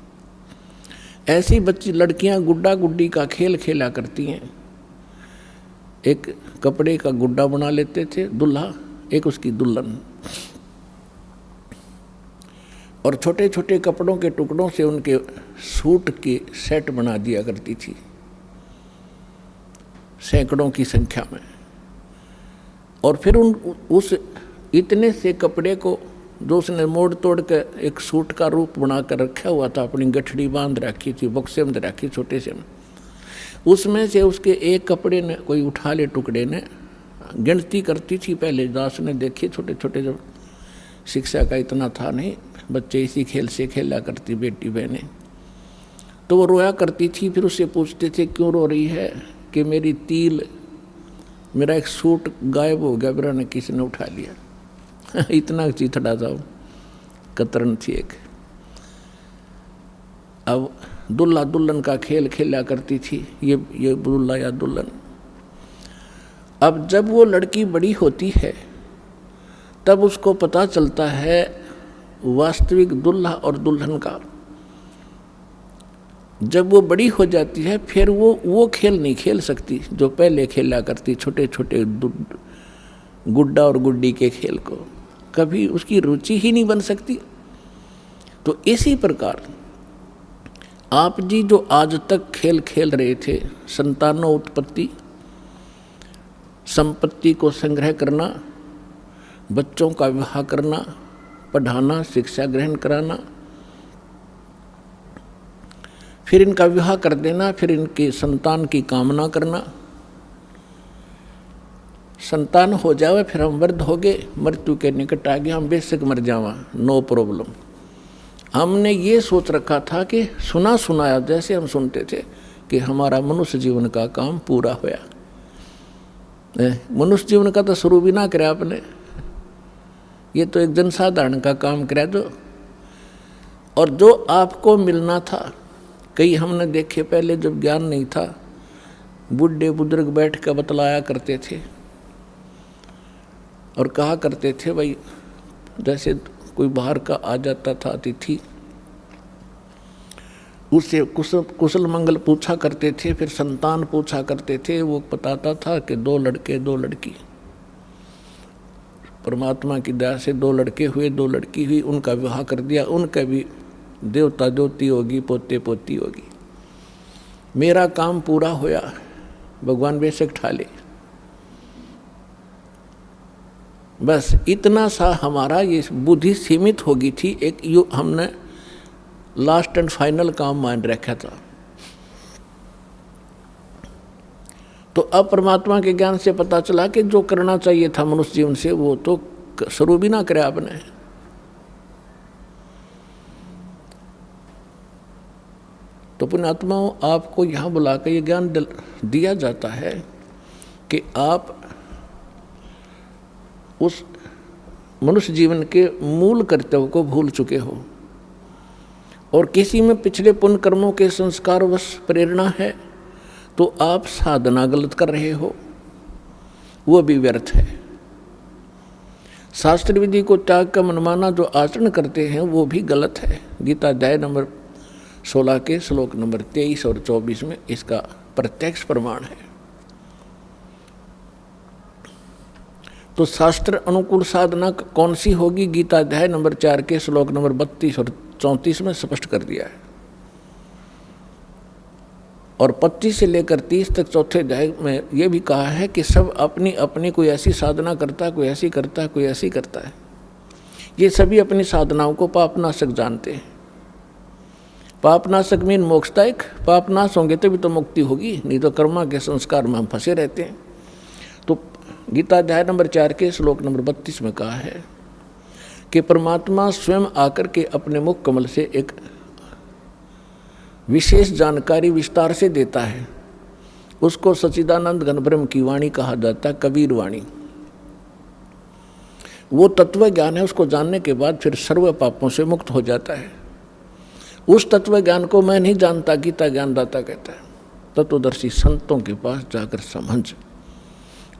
ऐसी बच्ची लड़कियां गुड्डा गुड्डी का खेल खेला करती हैं। एक कपड़े का गुड्डा बना लेते थे दूल्हा, एक उसकी दुल्हन, और छोटे छोटे कपड़ों के टुकड़ों से उनके सूट के सेट बना दिया करती थी, सैकड़ों की संख्या में। और फिर उस इतने से कपड़े को जो उसने मोड़ तोड़ कर एक सूट का रूप बना कर रखा हुआ था, अपनी गठड़ी बांध रखी थी, बक्से में रखी छोटे से, उसमें से उसके एक कपड़े ने कोई उठा ले, टुकड़े ने गिनती करती थी। पहले दास ने देखी, छोटे छोटे, जब शिक्षा का इतना था नहीं, बच्चे इसी खेल से खेला करती बेटी बहनें, तो वो रोया करती थी। फिर उससे पूछते थे क्यों रो रही है, कि मेरी तिल, मेरा एक सूट गायब हो गया, मेरा ने किसी ने उठा लिया। इतना चीथड़ा था, कतरन थी एक। अब दुल्हा दुल्हन का खेल खेला करती थी, ये दुल्हा या दुल्हन। अब जब वो लड़की बड़ी होती है तब उसको पता चलता है वास्तविक दुल्हा और दुल्हन का। जब वो बड़ी हो जाती है फिर वो खेल नहीं खेल सकती जो पहले खेला करती, छोटे छोटे गुड्डा और गुड्डी के खेल को, कभी उसकी रुचि ही नहीं बन सकती। तो इसी प्रकार आप जी जो आज तक खेल खेल रहे थे, संतानों उत्पत्ति, संपत्ति को संग्रह करना, बच्चों का विवाह करना, पढ़ाना, शिक्षा ग्रहण कराना, फिर इनका विवाह कर देना, फिर इनके संतान की कामना करना, संतान हो जावे, फिर हम वृद्ध हो गए, मृत्यु के निकट आ गए, हम बेशक मर जावा, नो प्रॉब्लम। हमने ये सोच रखा था कि सुना सुनाया जैसे हम सुनते थे कि हमारा मनुष्य जीवन का काम पूरा होया। मनुष्य जीवन का तो शुरू भी ना करे आपने, ये तो एक जनसाधारण का काम करे जो, और जो आपको मिलना था। कई हमने देखे पहले जब ज्ञान नहीं था, बुढ़े बुजुर्ग बैठ कर बतलाया करते थे और कहा करते थे, भाई जैसे कोई बाहर का आ जाता था अतिथि, उससे कुशल मंगल पूछा करते थे, फिर संतान पूछा करते थे। वो बताता था कि 2 लड़के 2 लड़की, परमात्मा की दया से 2 लड़के हुए, 2 लड़की हुई, उनका विवाह कर दिया, उनका भी देवता देवती होगी, पोते पोती होगी, मेरा काम पूरा होया, भगवान बेशक ठाले। बस इतना सा हमारा ये बुद्धि सीमित होगी थी, एक हमने लास्ट एंड फाइनल काम मान रखा था। तो अब परमात्मा के ज्ञान से पता चला कि जो करना चाहिए था मनुष्य जीवन से वो तो शुरू भी ना करे आपने। तो पुण्यात्माओं, आपको यहाँ बुला कर ये ज्ञान दिया जाता है कि आप उस मनुष्य जीवन के मूल कर्तव्य को भूल चुके हो और किसी में पिछले पुण्य कर्मों के संस्कारवश प्रेरणा है तो आप साधना गलत कर रहे हो, वो भी व्यर्थ है। शास्त्र विधि को त्याग का मनमाना जो आचरण करते हैं वो भी गलत है। गीता अध्याय नंबर 16 के श्लोक नंबर 23 और 24 में इसका प्रत्यक्ष प्रमाण है। तो शास्त्र अनुकूल साधना कौन सी होगी? गीता अध्याय नंबर 4 के श्लोक नंबर 32 और 34 में स्पष्ट कर दिया है। और 25 से लेकर 30 तक चौथे अध्याय में यह भी कहा है कि सब अपनी अपनी कोई ऐसी साधना करता है, कोई ऐसी करता है, कोई ऐसी करता है। ये सभी अपनी साधनाओं को पापनाशक जानते हैं। पापनाशक मीन मोक्षदायक। पापनाश होंगे तभी तो मुक्ति होगी, नहीं तो कर्मा के संस्कार में हम फंसे रहते हैं। तो गीता अध्याय नंबर 4 के श्लोक नंबर 32 में कहा है कि परमात्मा स्वयं आकर के अपने मुख कमल से एक विशेष जानकारी विस्तार से देता है। उसको सच्चिदानंद घन ब्रह्म की वाणी कहा जाता है, कबीर वाणी। वो तत्व ज्ञान है, उसको जानने के बाद फिर सर्व पापों से मुक्त हो जाता है। उस तत्व ज्ञान को मैं नहीं जानता, गीता ज्ञानदाता कहता है। तत्वदर्शी संतों के पास जाकर समझ,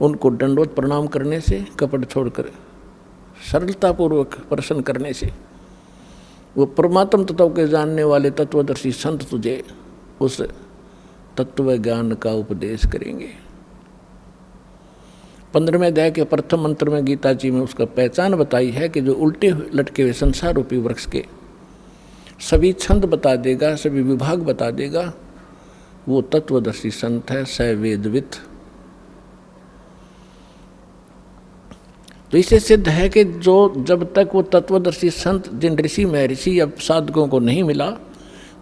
उनको दंडवत प्रणाम करने से, कपट छोड़कर सरलतापूर्वक प्रश्न करने से वो परमात्म तत्व के जानने वाले तत्वदर्शी संत तुझे उस तत्व ज्ञान का उपदेश करेंगे। 15वें अध्याय के प्रथम मंत्र में गीता जी में उसका पहचान बताई है कि जो उल्टे लटके हुए संसार रूपी वृक्ष के सभी छंद बता देगा, सभी विभाग बता देगा, वो तत्वदर्शी संत है, स वेदवित। तो इससे सिद्ध है कि जो जब तक वो तत्वदर्शी संत जिन ऋषि महर्षि या साधकों को नहीं मिला,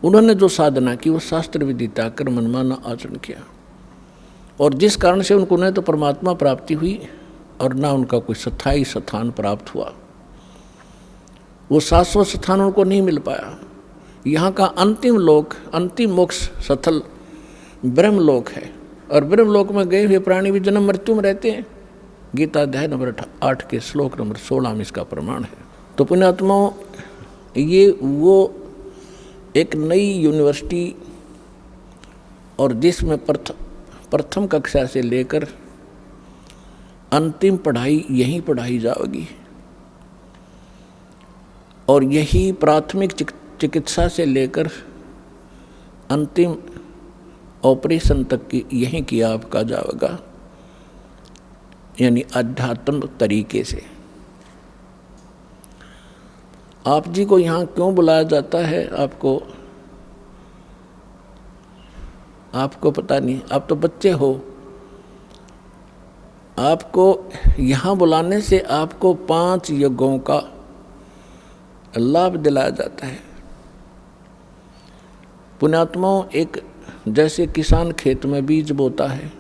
उन्होंने जो साधना की वो शास्त्र विधि त्याग कर मनमाना आचरण किया, और जिस कारण से उनको न तो परमात्मा प्राप्ति हुई और ना उनका कोई स्थायी स्थान प्राप्त हुआ। वो शाश्वत स्थान उनको नहीं मिल पाया। यहाँ का अंतिम लोक, अंतिम मोक्ष स्थल ब्रह्मलोक है, और ब्रह्मलोक में गए हुए प्राणी भी जन्म मृत्यु में रहते हैं। गीता अध्याय नंबर 8 के श्लोक नंबर 16 में इसका प्रमाण है। तो पुण्यात्माओं, ये वो एक नई यूनिवर्सिटी और जिसमें प्रथम कक्षा से लेकर अंतिम पढ़ाई यहीं पढ़ाई जाएगी, और यही प्राथमिक चिकित्सा से लेकर अंतिम ऑपरेशन तक की यहीं किया आपका जाएगा, यानी आध्यात्म तरीके से। आप जी को यहाँ क्यों बुलाया जाता है आपको पता नहीं, आप तो बच्चे हो। आपको यहाँ बुलाने से आपको 5 यज्ञों का लाभ दिलाया जाता है। पुण्यात्माओं, एक जैसे किसान खेत में बीज बोता है,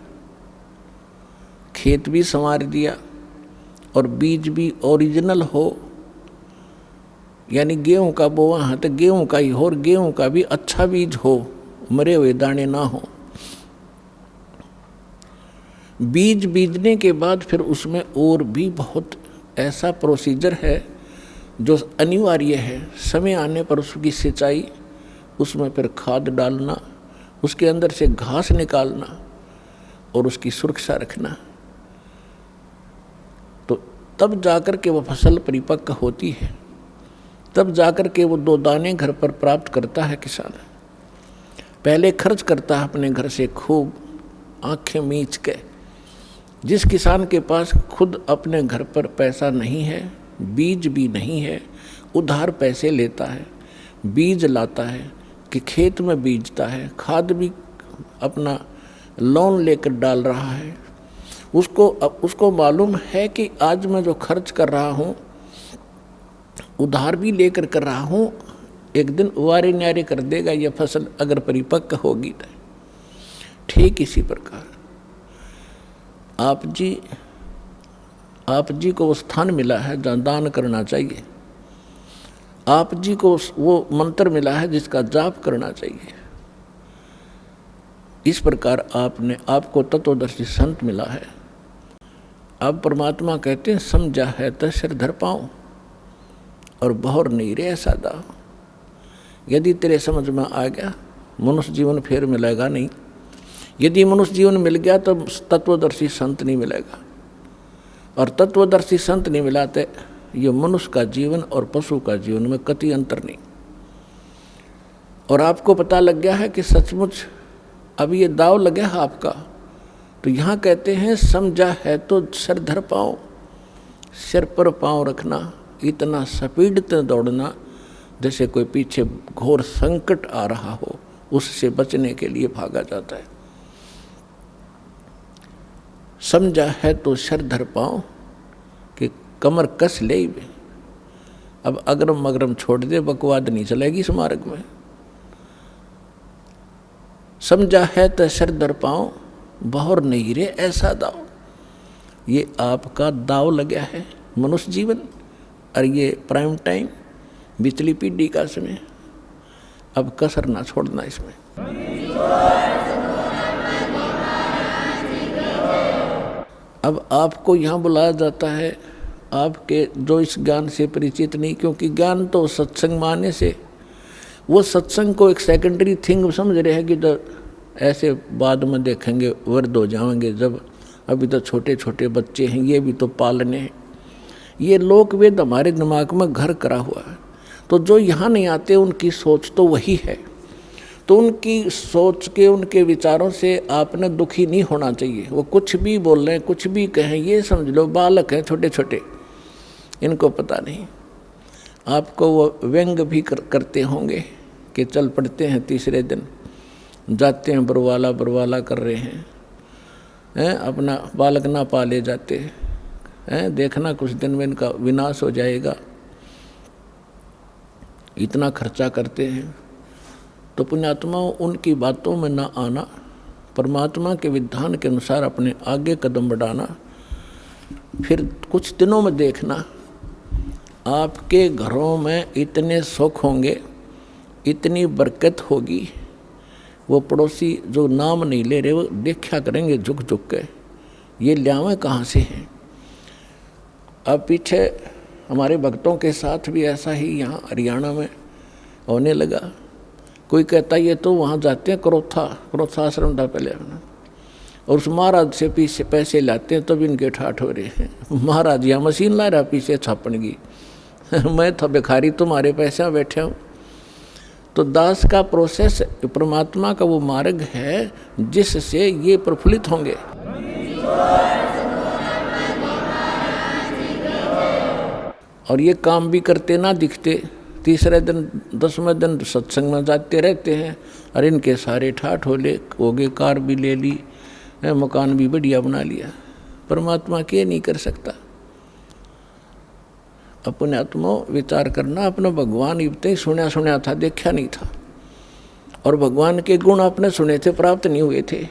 खेत भी संवार दिया और बीज भी ओरिजिनल हो, यानी गेहूं का बोआ है तो गेहूं का ही हो, और गेहूं का भी अच्छा बीज हो, मरे हुए दाने ना हो। बीज बीजने के बाद फिर उसमें और भी बहुत ऐसा प्रोसीजर है जो अनिवार्य है। समय आने पर उसकी सिंचाई, उसमें फिर खाद डालना, उसके अंदर से घास निकालना और उसकी सुरक्षा रखना, तो तब जाकर के वो फसल परिपक्व होती है, तब जाकर के वो 2 दाने घर पर प्राप्त करता है किसान। पहले खर्च करता है अपने घर से खूब आंखें मीच के। जिस किसान के पास खुद अपने घर पर पैसा नहीं है, बीज भी नहीं है, उधार पैसे लेता है, बीज लाता है कि खेत में बीजता है, खाद भी अपना लोन लेकर डाल रहा है, उसको मालूम है कि आज मैं जो खर्च कर रहा हूँ, उधार भी लेकर कर रहा हूँ, एक दिन वारे न्यारे कर देगा यह फसल अगर परिपक्व होगी तो। ठीक इसी प्रकार आप जी को वो स्थान मिला है जहाँ दान करना चाहिए। आप जी को वो मंत्र मिला है जिसका जाप करना चाहिए। इस प्रकार आपको तत्वदर्शी संत मिला है। अब परमात्मा कहते हैं समझा है तो सिर धर पाऊँ और बहुर नहीं रे ऐसा दाव। यदि तेरे समझ में आ गया मनुष्य जीवन फिर मिलेगा नहीं। यदि मनुष्य जीवन मिल गया तो तत्वदर्शी संत नहीं मिलेगा, और तत्वदर्शी संत नहीं मिला तो ये मनुष्य का जीवन और पशु का जीवन में कतई अंतर नहीं। और आपको पता लग गया है कि सचमुच अब ये दाव लगे है आपका, तो यहाँ कहते हैं समझा है तो सिर धर पाओ, सिर पर पाँव रखना, इतना स्पीड से दौड़ना जैसे कोई पीछे घोर संकट आ रहा हो, उससे बचने के लिए भागा जाता है। समझा है तो सिर धर पाओ कि कमर कस ले ही। अब अगरम मगरम छोड़ दे, बकवाद नहीं चलेगी इस मार्ग में। समझा है तो सिर धर पाओ, बहुर नहीं रे ऐसा दाव। ये आपका दाव लगा है मनुष्य जीवन, और ये प्राइम टाइम बिचली पीढ़ी का समय। अब कसर ना छोड़ना इसमें। अब आपको यहाँ बुलाया जाता है, आपके जो इस ज्ञान से परिचित नहीं, क्योंकि ज्ञान तो सत्संग माने से, वो सत्संग को एक सेकेंडरी थिंग समझ रहे हैं कि तो ऐसे बाद में देखेंगे, वृद्ध हो जाएंगे जब, अभी तो छोटे छोटे बच्चे हैं, ये भी तो पालने हैं। ये लोक वेद हमारे दिमाग में घर करा हुआ है। तो जो यहाँ नहीं आते उनकी सोच तो वही है। तो उनकी सोच के, उनके विचारों से आपने दुखी नहीं होना चाहिए। वो कुछ भी बोल रहे हैं, कुछ भी कहें, ये समझ लो बालक हैं छोटे छोटे, इनको पता नहीं। आपको वो व्यंग भी करते होंगे कि चल पड़ते हैं, तीसरे दिन जाते हैं बरवाला कर रहे हैं, अपना बालक ना पाले जाते हैं, देखना कुछ दिन में इनका विनाश हो जाएगा, इतना खर्चा करते हैं। तो पुण्यात्माओं, उनकी बातों में ना आना, परमात्मा के विधान के अनुसार अपने आगे कदम बढ़ाना। फिर कुछ दिनों में देखना आपके घरों में इतने सुख होंगे, इतनी बरकत होगी, वो पड़ोसी जो नाम नहीं ले रहे वो देखा करेंगे झुक झुक के, ये ल्यावें कहाँ से हैं। अब पीछे हमारे भक्तों के साथ भी ऐसा ही यहाँ हरियाणा में होने लगा। कोई कहता ये तो वहाँ जाते हैं क्रोथा आश्रम था पहले, और उस महाराज से पीछे पैसे लाते हैं तब इनके ठाठ हो रहे हैं। महाराज यहाँ मशीन ला रहा पीछे छापन की मैं था भिखारी, तुम्हारे पैसे बैठे हूँ। तो दास का प्रोसेस परमात्मा का वो मार्ग है जिससे ये प्रफुल्लित होंगे। और ये काम भी करते ना दिखते, तीसरे दिन 10वें दिन सत्संग में जाते रहते हैं, और इनके सारे ठाठ हो गए, कार भी ले ली, मकान भी बढ़िया बना लिया। परमात्मा के नहीं कर सकता। अपने आत्मा विचार करना, अपना भगवान इतने सुना था, देखा नहीं था, और भगवान के गुण आपने सुने थे, प्राप्त नहीं हुए थे।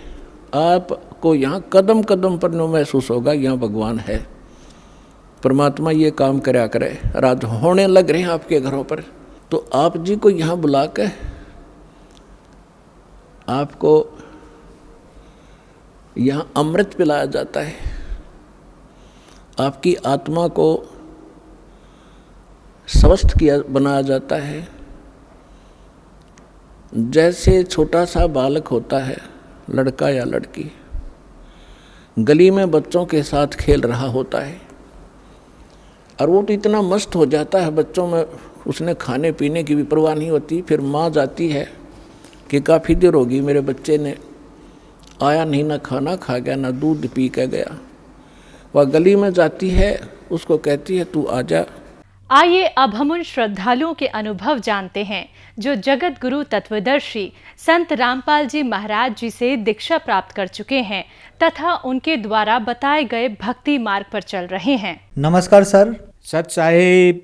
आपको यहाँ कदम कदम पर नो महसूस होगा यहाँ भगवान है, परमात्मा ये काम कराया करे, राज होने लग रहे हैं आपके घरों पर। तो आप जी को यहाँ बुला के आपको यहाँ अमृत पिलाया जाता है, आपकी आत्मा को स्वस्थ बनाया जाता है। जैसे छोटा सा बालक होता है, लड़का या लड़की, गली में बच्चों के साथ खेल रहा होता है, और वो तो इतना मस्त हो जाता है बच्चों में, उसने खाने पीने की भी परवाह नहीं होती। फिर माँ जाती है कि काफ़ी देर होगी मेरे बच्चे ने आया नहीं, ना खाना खा गया ना दूध पी के गया। वह गली में जाती है, उसको कहती है तू आजा। आइए अब हम उन श्रद्धालुओं के अनुभव जानते हैं जो जगत गुरु तत्वदर्शी संत रामपाल जी महाराज जी से दीक्षा प्राप्त कर चुके हैं तथा उनके द्वारा बताए गए भक्ति मार्ग पर चल रहे हैं। नमस्कार सर। सत साहिब।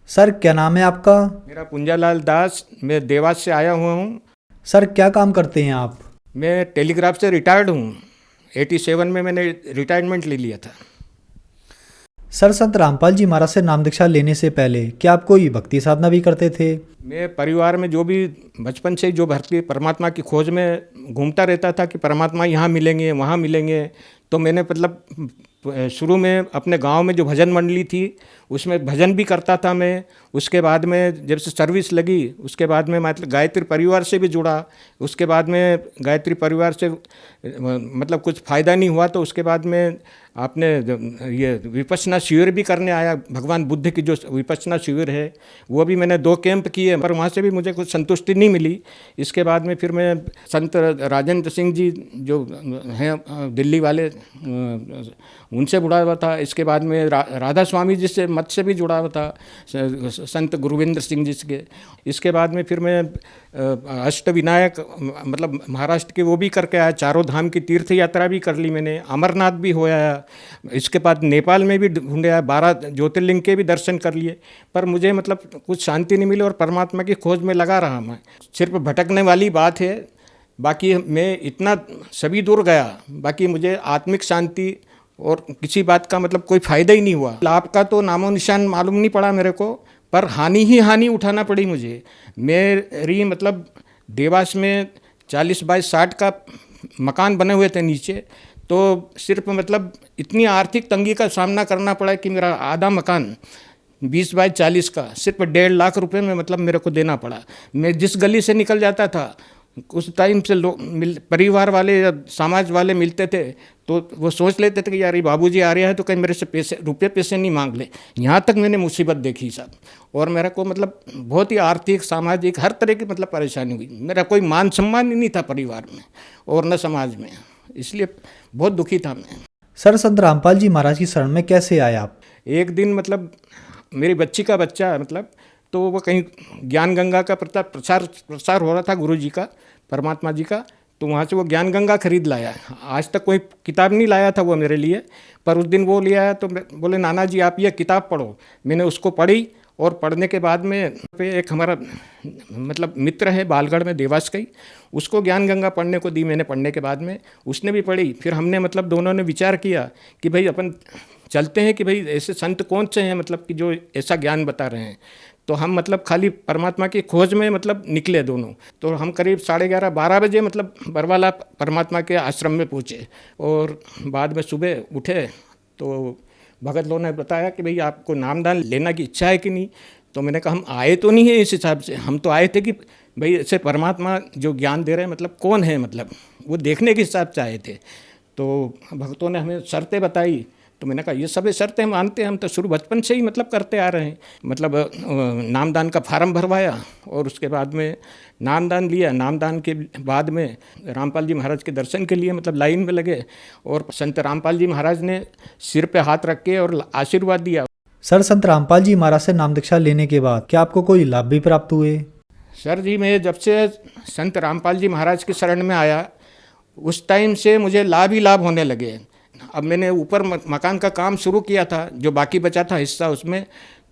सर क्या नाम है आपका? मेरा पुंजालाल दास, मैं देवास से आया हुआ हूँ। सर क्या काम करते हैं आप? मैं टेलीग्राफ से रिटायर्ड हूँ। 87 में मैंने रिटायरमेंट ले लिया था। सर संत रामपाल जी महाराज से नाम दीक्षा लेने से पहले क्या आप कोई भक्ति साधना भी करते थे? मैं परिवार में जो भी बचपन से जो भक्ति परमात्मा की खोज में घूमता रहता था कि परमात्मा यहाँ मिलेंगे वहाँ मिलेंगे। तो मैंने मतलब शुरू में अपने गांव में जो भजन मंडली थी उसमें भजन भी करता था मैं। उसके बाद में जब से सर्विस लगी उसके बाद में मतलब गायत्री परिवार से भी जुड़ा। उसके बाद में गायत्री परिवार से मतलब कुछ फ़ायदा नहीं हुआ तो उसके बाद में आपने ये विपश्यना शिविर भी करने आया। भगवान बुद्ध की जो विपश्यना शिविर है वो भी मैंने 2 कैंप किए, पर वहाँ से भी मुझे कुछ संतुष्टि नहीं मिली। इसके बाद में फिर मैं संत राजेंद्र सिंह जी जो हैं दिल्ली वाले उनसे जुड़ा हुआ था। इसके बाद में राधा स्वामी जी से मत से भी जुड़ा हुआ था, संत गुरुविंद्र सिंह जी के। इसके बाद में फिर मैं अष्टविनायक मतलब महाराष्ट्र के वो भी करके आया, चारों धाम की तीर्थ यात्रा भी कर ली मैंने, अमरनाथ भी हो आया। इसके बाद नेपाल में भी ढूंढे आया, 12 ज्योतिर्लिंग के भी दर्शन कर लिए, पर मुझे मतलब कुछ शांति नहीं मिली और परमात्मा की खोज में लगा रहा मैं। सिर्फ भटकने वाली बात है, बाकी मैं इतना सभी दूर गया, बाकी मुझे आत्मिक शांति और किसी बात का मतलब कोई फ़ायदा ही नहीं हुआ। लाभ का तो नामो निशान मालूम नहीं पड़ा मेरे को, पर हानि ही हानि उठाना पड़ी मुझे। मेरी मतलब देवास में 40 बाई 60 का मकान बने हुए थे नीचे, तो सिर्फ मतलब इतनी आर्थिक तंगी का सामना करना पड़ा कि मेरा आधा मकान 20 बाई 40 का सिर्फ 1.5 लाख रुपए में मतलब मेरे को देना पड़ा। मैं जिस गली से निकल जाता था उस टाइम से लोग परिवार वाले या समाज वाले मिलते थे तो वो सोच लेते थे कि यार ये बाबूजी आ रहे हैं तो कहीं मेरे से पैसे नहीं मांग ले। यहाँ तक मैंने मुसीबत देखी साहब, और मेरा को मतलब बहुत ही आर्थिक सामाजिक हर तरह की मतलब परेशानी हुई। मेरा कोई मान सम्मान ही नहीं था परिवार में और न समाज में, इसलिए बहुत दुखी था मैं। सर, संत रामपाल जी महाराज की शरण में कैसे आए आप? एक दिन मतलब मेरी बच्ची का बच्चा मतलब तो वो कहीं ज्ञान गंगा का प्रसार हो रहा था गुरु जी का, परमात्मा जी का, तो वहाँ से वो ज्ञान गंगा खरीद लाया। आज तक कोई किताब नहीं लाया था वो मेरे लिए, पर उस दिन वो ले आया तो बोले नाना जी आप ये किताब पढ़ो। मैंने उसको पढ़ी और पढ़ने के बाद में एक हमारा मतलब मित्र है बालगढ़ में देवास का ही, उसको ज्ञान गंगा पढ़ने को दी मैंने। पढ़ने के बाद में उसने भी पढ़ी, फिर हमने मतलब दोनों ने विचार किया कि भाई अपन चलते हैं कि भाई ऐसे संत कौन से हैं मतलब कि जो ऐसा ज्ञान बता रहे हैं। तो हम मतलब खाली परमात्मा की खोज में मतलब निकले दोनों। तो हम करीब 11:30-12 बजे मतलब बरवाला परमात्मा के आश्रम में पहुँचे, और बाद में सुबह उठे तो भगत लोगों ने बताया कि भाई आपको नामदान लेना की इच्छा है कि नहीं। तो मैंने कहा हम आए तो नहीं है इस हिसाब से, हम तो आए थे कि भाई ऐसे परमात्मा जो ज्ञान दे रहे हैं मतलब कौन है, मतलब वो देखने के हिसाब से आए थे। तो भक्तों ने हमें शर्तें बताई, तो मैंने कहा ये सब शर्तें मानते हैं, हम तो शुरू बचपन से ही मतलब करते आ रहे हैं। मतलब नामदान का फार्म भरवाया और उसके बाद में नामदान लिया। नामदान के बाद में रामपाल जी महाराज के दर्शन के लिए मतलब लाइन में लगे, और संत रामपाल जी महाराज ने सिर पे हाथ रख के और आशीर्वाद दिया। सर, संत रामपाल जी महाराज से नाम दीक्षा लेने के बाद क्या आपको कोई लाभ भी प्राप्त हुए? सर जी, मैं जब से संत रामपाल जी महाराज की शरण में आया उस टाइम से मुझे लाभ ही लाभ होने लगे। अब मैंने ऊपर मकान का काम शुरू किया था, जो बाकी बचा था हिस्सा उसमें,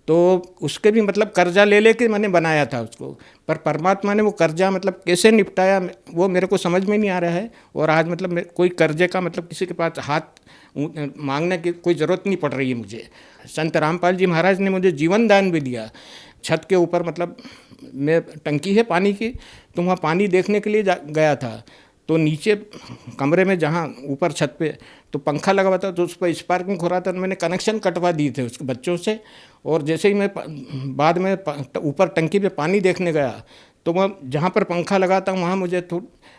तो उसके भी मतलब कर्जा ले लेके मैंने बनाया था उसको, पर परमात्मा ने वो कर्जा मतलब कैसे निपटाया वो मेरे को समझ में नहीं आ रहा है। और आज मतलब कोई कर्जे का मतलब किसी के पास हाथ मांगने की कोई ज़रूरत नहीं पड़ रही है मुझे। संत रामपाल जी महाराज ने मुझे जीवन दान भी दिया। छत के ऊपर मतलब मैं टंकी है पानी की, तो वहाँ पानी देखने के लिए गया था, तो नीचे कमरे में जहाँ ऊपर छत पे तो पंखा लगा हुआ था, तो उस पर स्पार्किंग हो रहा था, तो मैंने कनेक्शन कटवा दिए थे उसके बच्चों से। और जैसे ही मैं बाद में ऊपर टंकी पे पानी देखने गया तो वह जहाँ पर पंखा लगा था वहाँ मुझे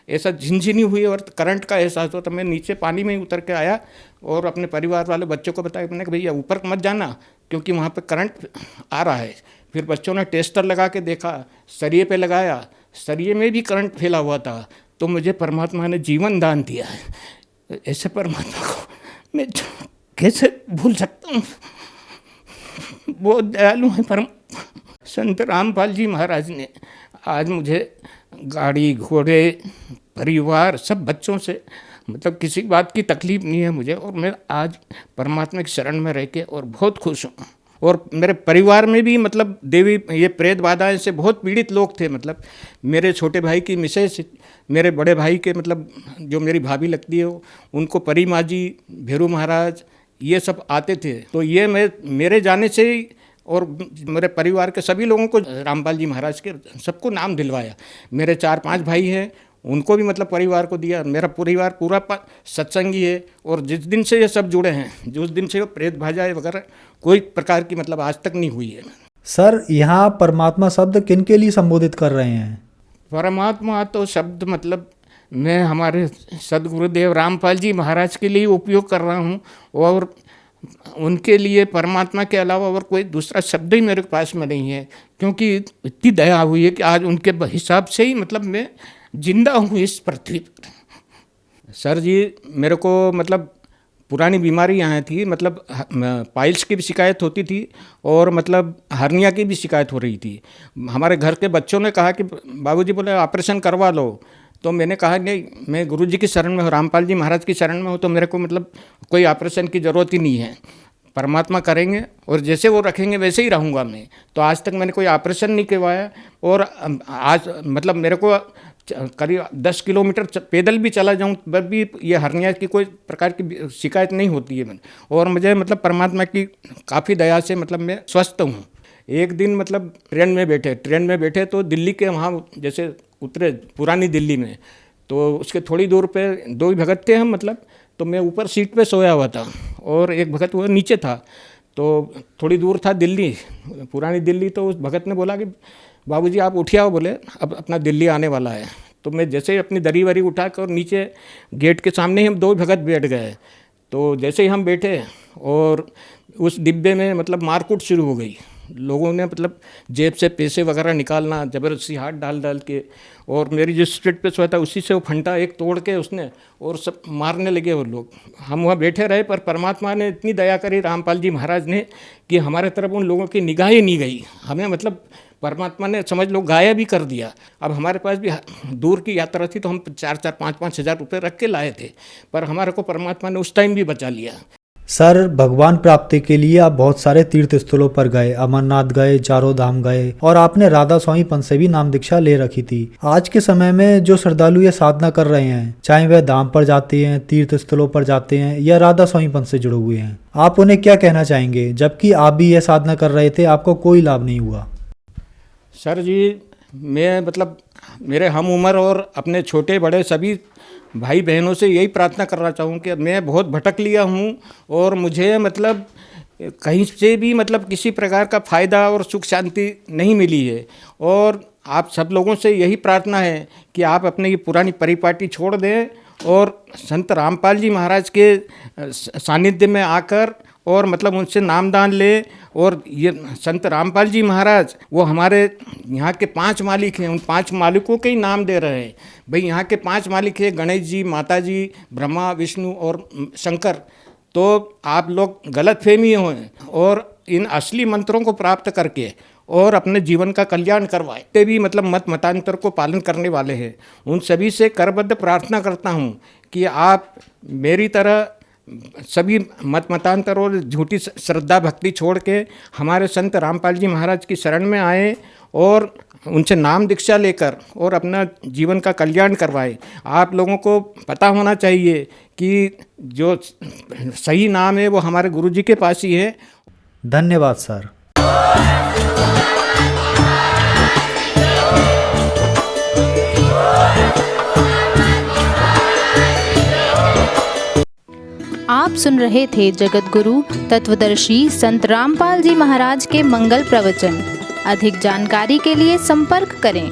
ऐसा झिनझिनी हुई और करंट का एहसास हुआ। तो मैं नीचे पानी में ही उतर के आया और अपने परिवार वाले बच्चों को बताया, मैंने कहा भैया ऊपर मत जाना क्योंकि वहाँ पर करंट आ रहा है। फिर बच्चों ने टेस्टर लगा के देखा, सरिये पे लगाया, सरिये में भी करंट फैला हुआ था। तो मुझे परमात्मा ने जीवन दान दिया है। ऐसे परमात्मा को मैं कैसे भूल सकता हूँ, बहुत दयालु है परमात्मा। संत रामपाल जी महाराज ने आज मुझे गाड़ी घोड़े परिवार सब बच्चों से मतलब किसी बात की तकलीफ़ नहीं है मुझे, और मैं आज परमात्मा की शरण में रह के और बहुत खुश हूँ। और मेरे परिवार में भी मतलब देवी ये प्रेत बाधाएं से बहुत पीड़ित लोग थे। मतलब मेरे छोटे भाई की मिसेस, मेरे बड़े भाई के मतलब जो मेरी भाभी लगती है उनको परी माँ जी, भेरू महाराज ये सब आते थे। तो ये मेरे जाने से ही और मेरे परिवार के सभी लोगों को रामपाल जी महाराज के सबको नाम दिलवाया। मेरे 4-5 भाई हैं उनको भी मतलब परिवार को दिया। मेरा परिवार पूरा सत्संगी है और जिस दिन से ये सब जुड़े हैं, जिस दिन से वो प्रेत भाजा वगैरह कोई प्रकार की मतलब आज तक नहीं हुई है। सर, यहाँ आप परमात्मा शब्द किन के लिए संबोधित कर रहे हैं? परमात्मा तो शब्द मतलब मैं हमारे सदगुरुदेव रामपाल जी महाराज के लिए उपयोग कर रहा हूँ और उनके लिए परमात्मा के अलावा और कोई दूसरा शब्द ही मेरे पास में नहीं है, क्योंकि इतनी दया हुई है कि आज उनके हिसाब से ही मतलब मैं जिंदा हूँ इस पृथ्वी पर। सर जी, मेरे को मतलब पुरानी बीमारी यहाँ थी, मतलब पाइल्स की भी शिकायत होती थी और मतलब हर्निया की भी शिकायत हो रही थी। हमारे घर के बच्चों ने कहा कि बाबूजी बोले ऑपरेशन करवा लो, तो मैंने कहा नहीं, मैं गुरुजी की शरण में हूँ, रामपाल जी महाराज की शरण में हूँ, तो मेरे को मतलब कोई ऑपरेशन की ज़रूरत ही नहीं है, परमात्मा करेंगे और जैसे वो रखेंगे वैसे ही रहूँगा मैं। तो आज तक मैंने कोई ऑपरेशन नहीं करवाया और आज मतलब मेरे को करीब 10 किलोमीटर पैदल भी चला जाऊँ तब भी ये हर्निया की कोई प्रकार की शिकायत नहीं होती है और मुझे मतलब परमात्मा की काफ़ी दया से मतलब मैं स्वस्थ हूँ। एक दिन मतलब ट्रेन में बैठे तो दिल्ली के वहाँ जैसे उतरे पुरानी दिल्ली में, तो उसके थोड़ी दूर पे 2 भगत थे हम मतलब, तो मैं ऊपर सीट पे सोया हुआ था और एक भगत वो नीचे था। तो थोड़ी दूर था दिल्ली, पुरानी दिल्ली। तो उस भगत ने बोला कि बाबूजी आप उठिए आओ, बोले अब अपना दिल्ली आने वाला है। तो मैं जैसे ही अपनी दरी वरी उठा कर नीचे गेट के सामने ही हम 2 भगत बैठ गए। तो जैसे ही हम बैठे और उस डिब्बे में मतलब मारकूट शुरू हो गई। लोगों ने मतलब जेब से पैसे वगैरह निकालना, ज़बरदस्ती हाथ डाल के, और मेरी जिस सीट पे सोया था उसी से वो फंटा एक तोड़ के उसने और सब मारने लगे वो लोग। हम वहाँ बैठे रहे, पर परमात्मा ने इतनी दया करी रामपाल जी महाराज ने कि हमारे तरफ उन लोगों की निगाह ही नहीं गई। हमें मतलब परमात्मा ने समझ लो गायब भी कर दिया। अब हमारे पास भी दूर की यात्रा थी तो हम 4-4, 5-5 हज़ार रुपये रख के लाए थे, पर हमारे को परमात्मा ने उस टाइम भी बचा लिया। सर, भगवान प्राप्ति के लिए आप बहुत सारे तीर्थ स्थलों पर गए, अमरनाथ गए, चारों धाम गए और आपने राधा स्वामी पंथ से भी नाम दीक्षा ले रखी थी। आज के समय में जो श्रद्धालु ये साधना कर रहे हैं, चाहे वह धाम पर जाते हैं, तीर्थ स्थलों पर जाते हैं या राधा स्वामी पंथ से जुड़े हुए हैं, आप उन्हें क्या कहना चाहेंगे? जबकि आप भी यह साधना कर रहे थे, आपको कोई लाभ नहीं हुआ। सर जी, मैं मतलब मेरे हम उम्र और अपने छोटे बड़े सभी भाई बहनों से यही प्रार्थना करना चाहूँ कि मैं बहुत भटक लिया हूँ और मुझे मतलब कहीं से भी मतलब किसी प्रकार का फ़ायदा और सुख शांति नहीं मिली है। और आप सब लोगों से यही प्रार्थना है कि आप अपने ये पुरानी परिपाटी छोड़ दें और संत रामपाल जी महाराज के सानिध्य में आकर और मतलब उनसे नामदान ले। और ये संत रामपाल जी महाराज वो हमारे यहाँ के 5 मालिक हैं, उन 5 मालिकों के ही नाम दे रहे हैं। भाई यहाँ के 5 मालिक हैं, गणेश जी, माता जी, ब्रह्मा, विष्णु और शंकर। तो आप लोग गलतफहमी हो और इन असली मंत्रों को प्राप्त करके और अपने जीवन का कल्याण करवाए। ते भी मतलब मत मतांतर को पालन करने वाले हैं, उन सभी से करबद्ध प्रार्थना करता हूँ कि आप मेरी तरह सभी मत मतांतर और झूठी श्रद्धा भक्ति छोड़ के हमारे संत रामपाल जी महाराज की शरण में आए और उनसे नाम दीक्षा लेकर और अपना जीवन का कल्याण करवाए। आप लोगों को पता होना चाहिए कि जो सही नाम है वो हमारे गुरुजी के पास ही है। धन्यवाद सर। आप सुन रहे थे जगत गुरु तत्वदर्शी संत रामपाल जी महाराज के मंगल प्रवचन। अधिक जानकारी के लिए संपर्क करें।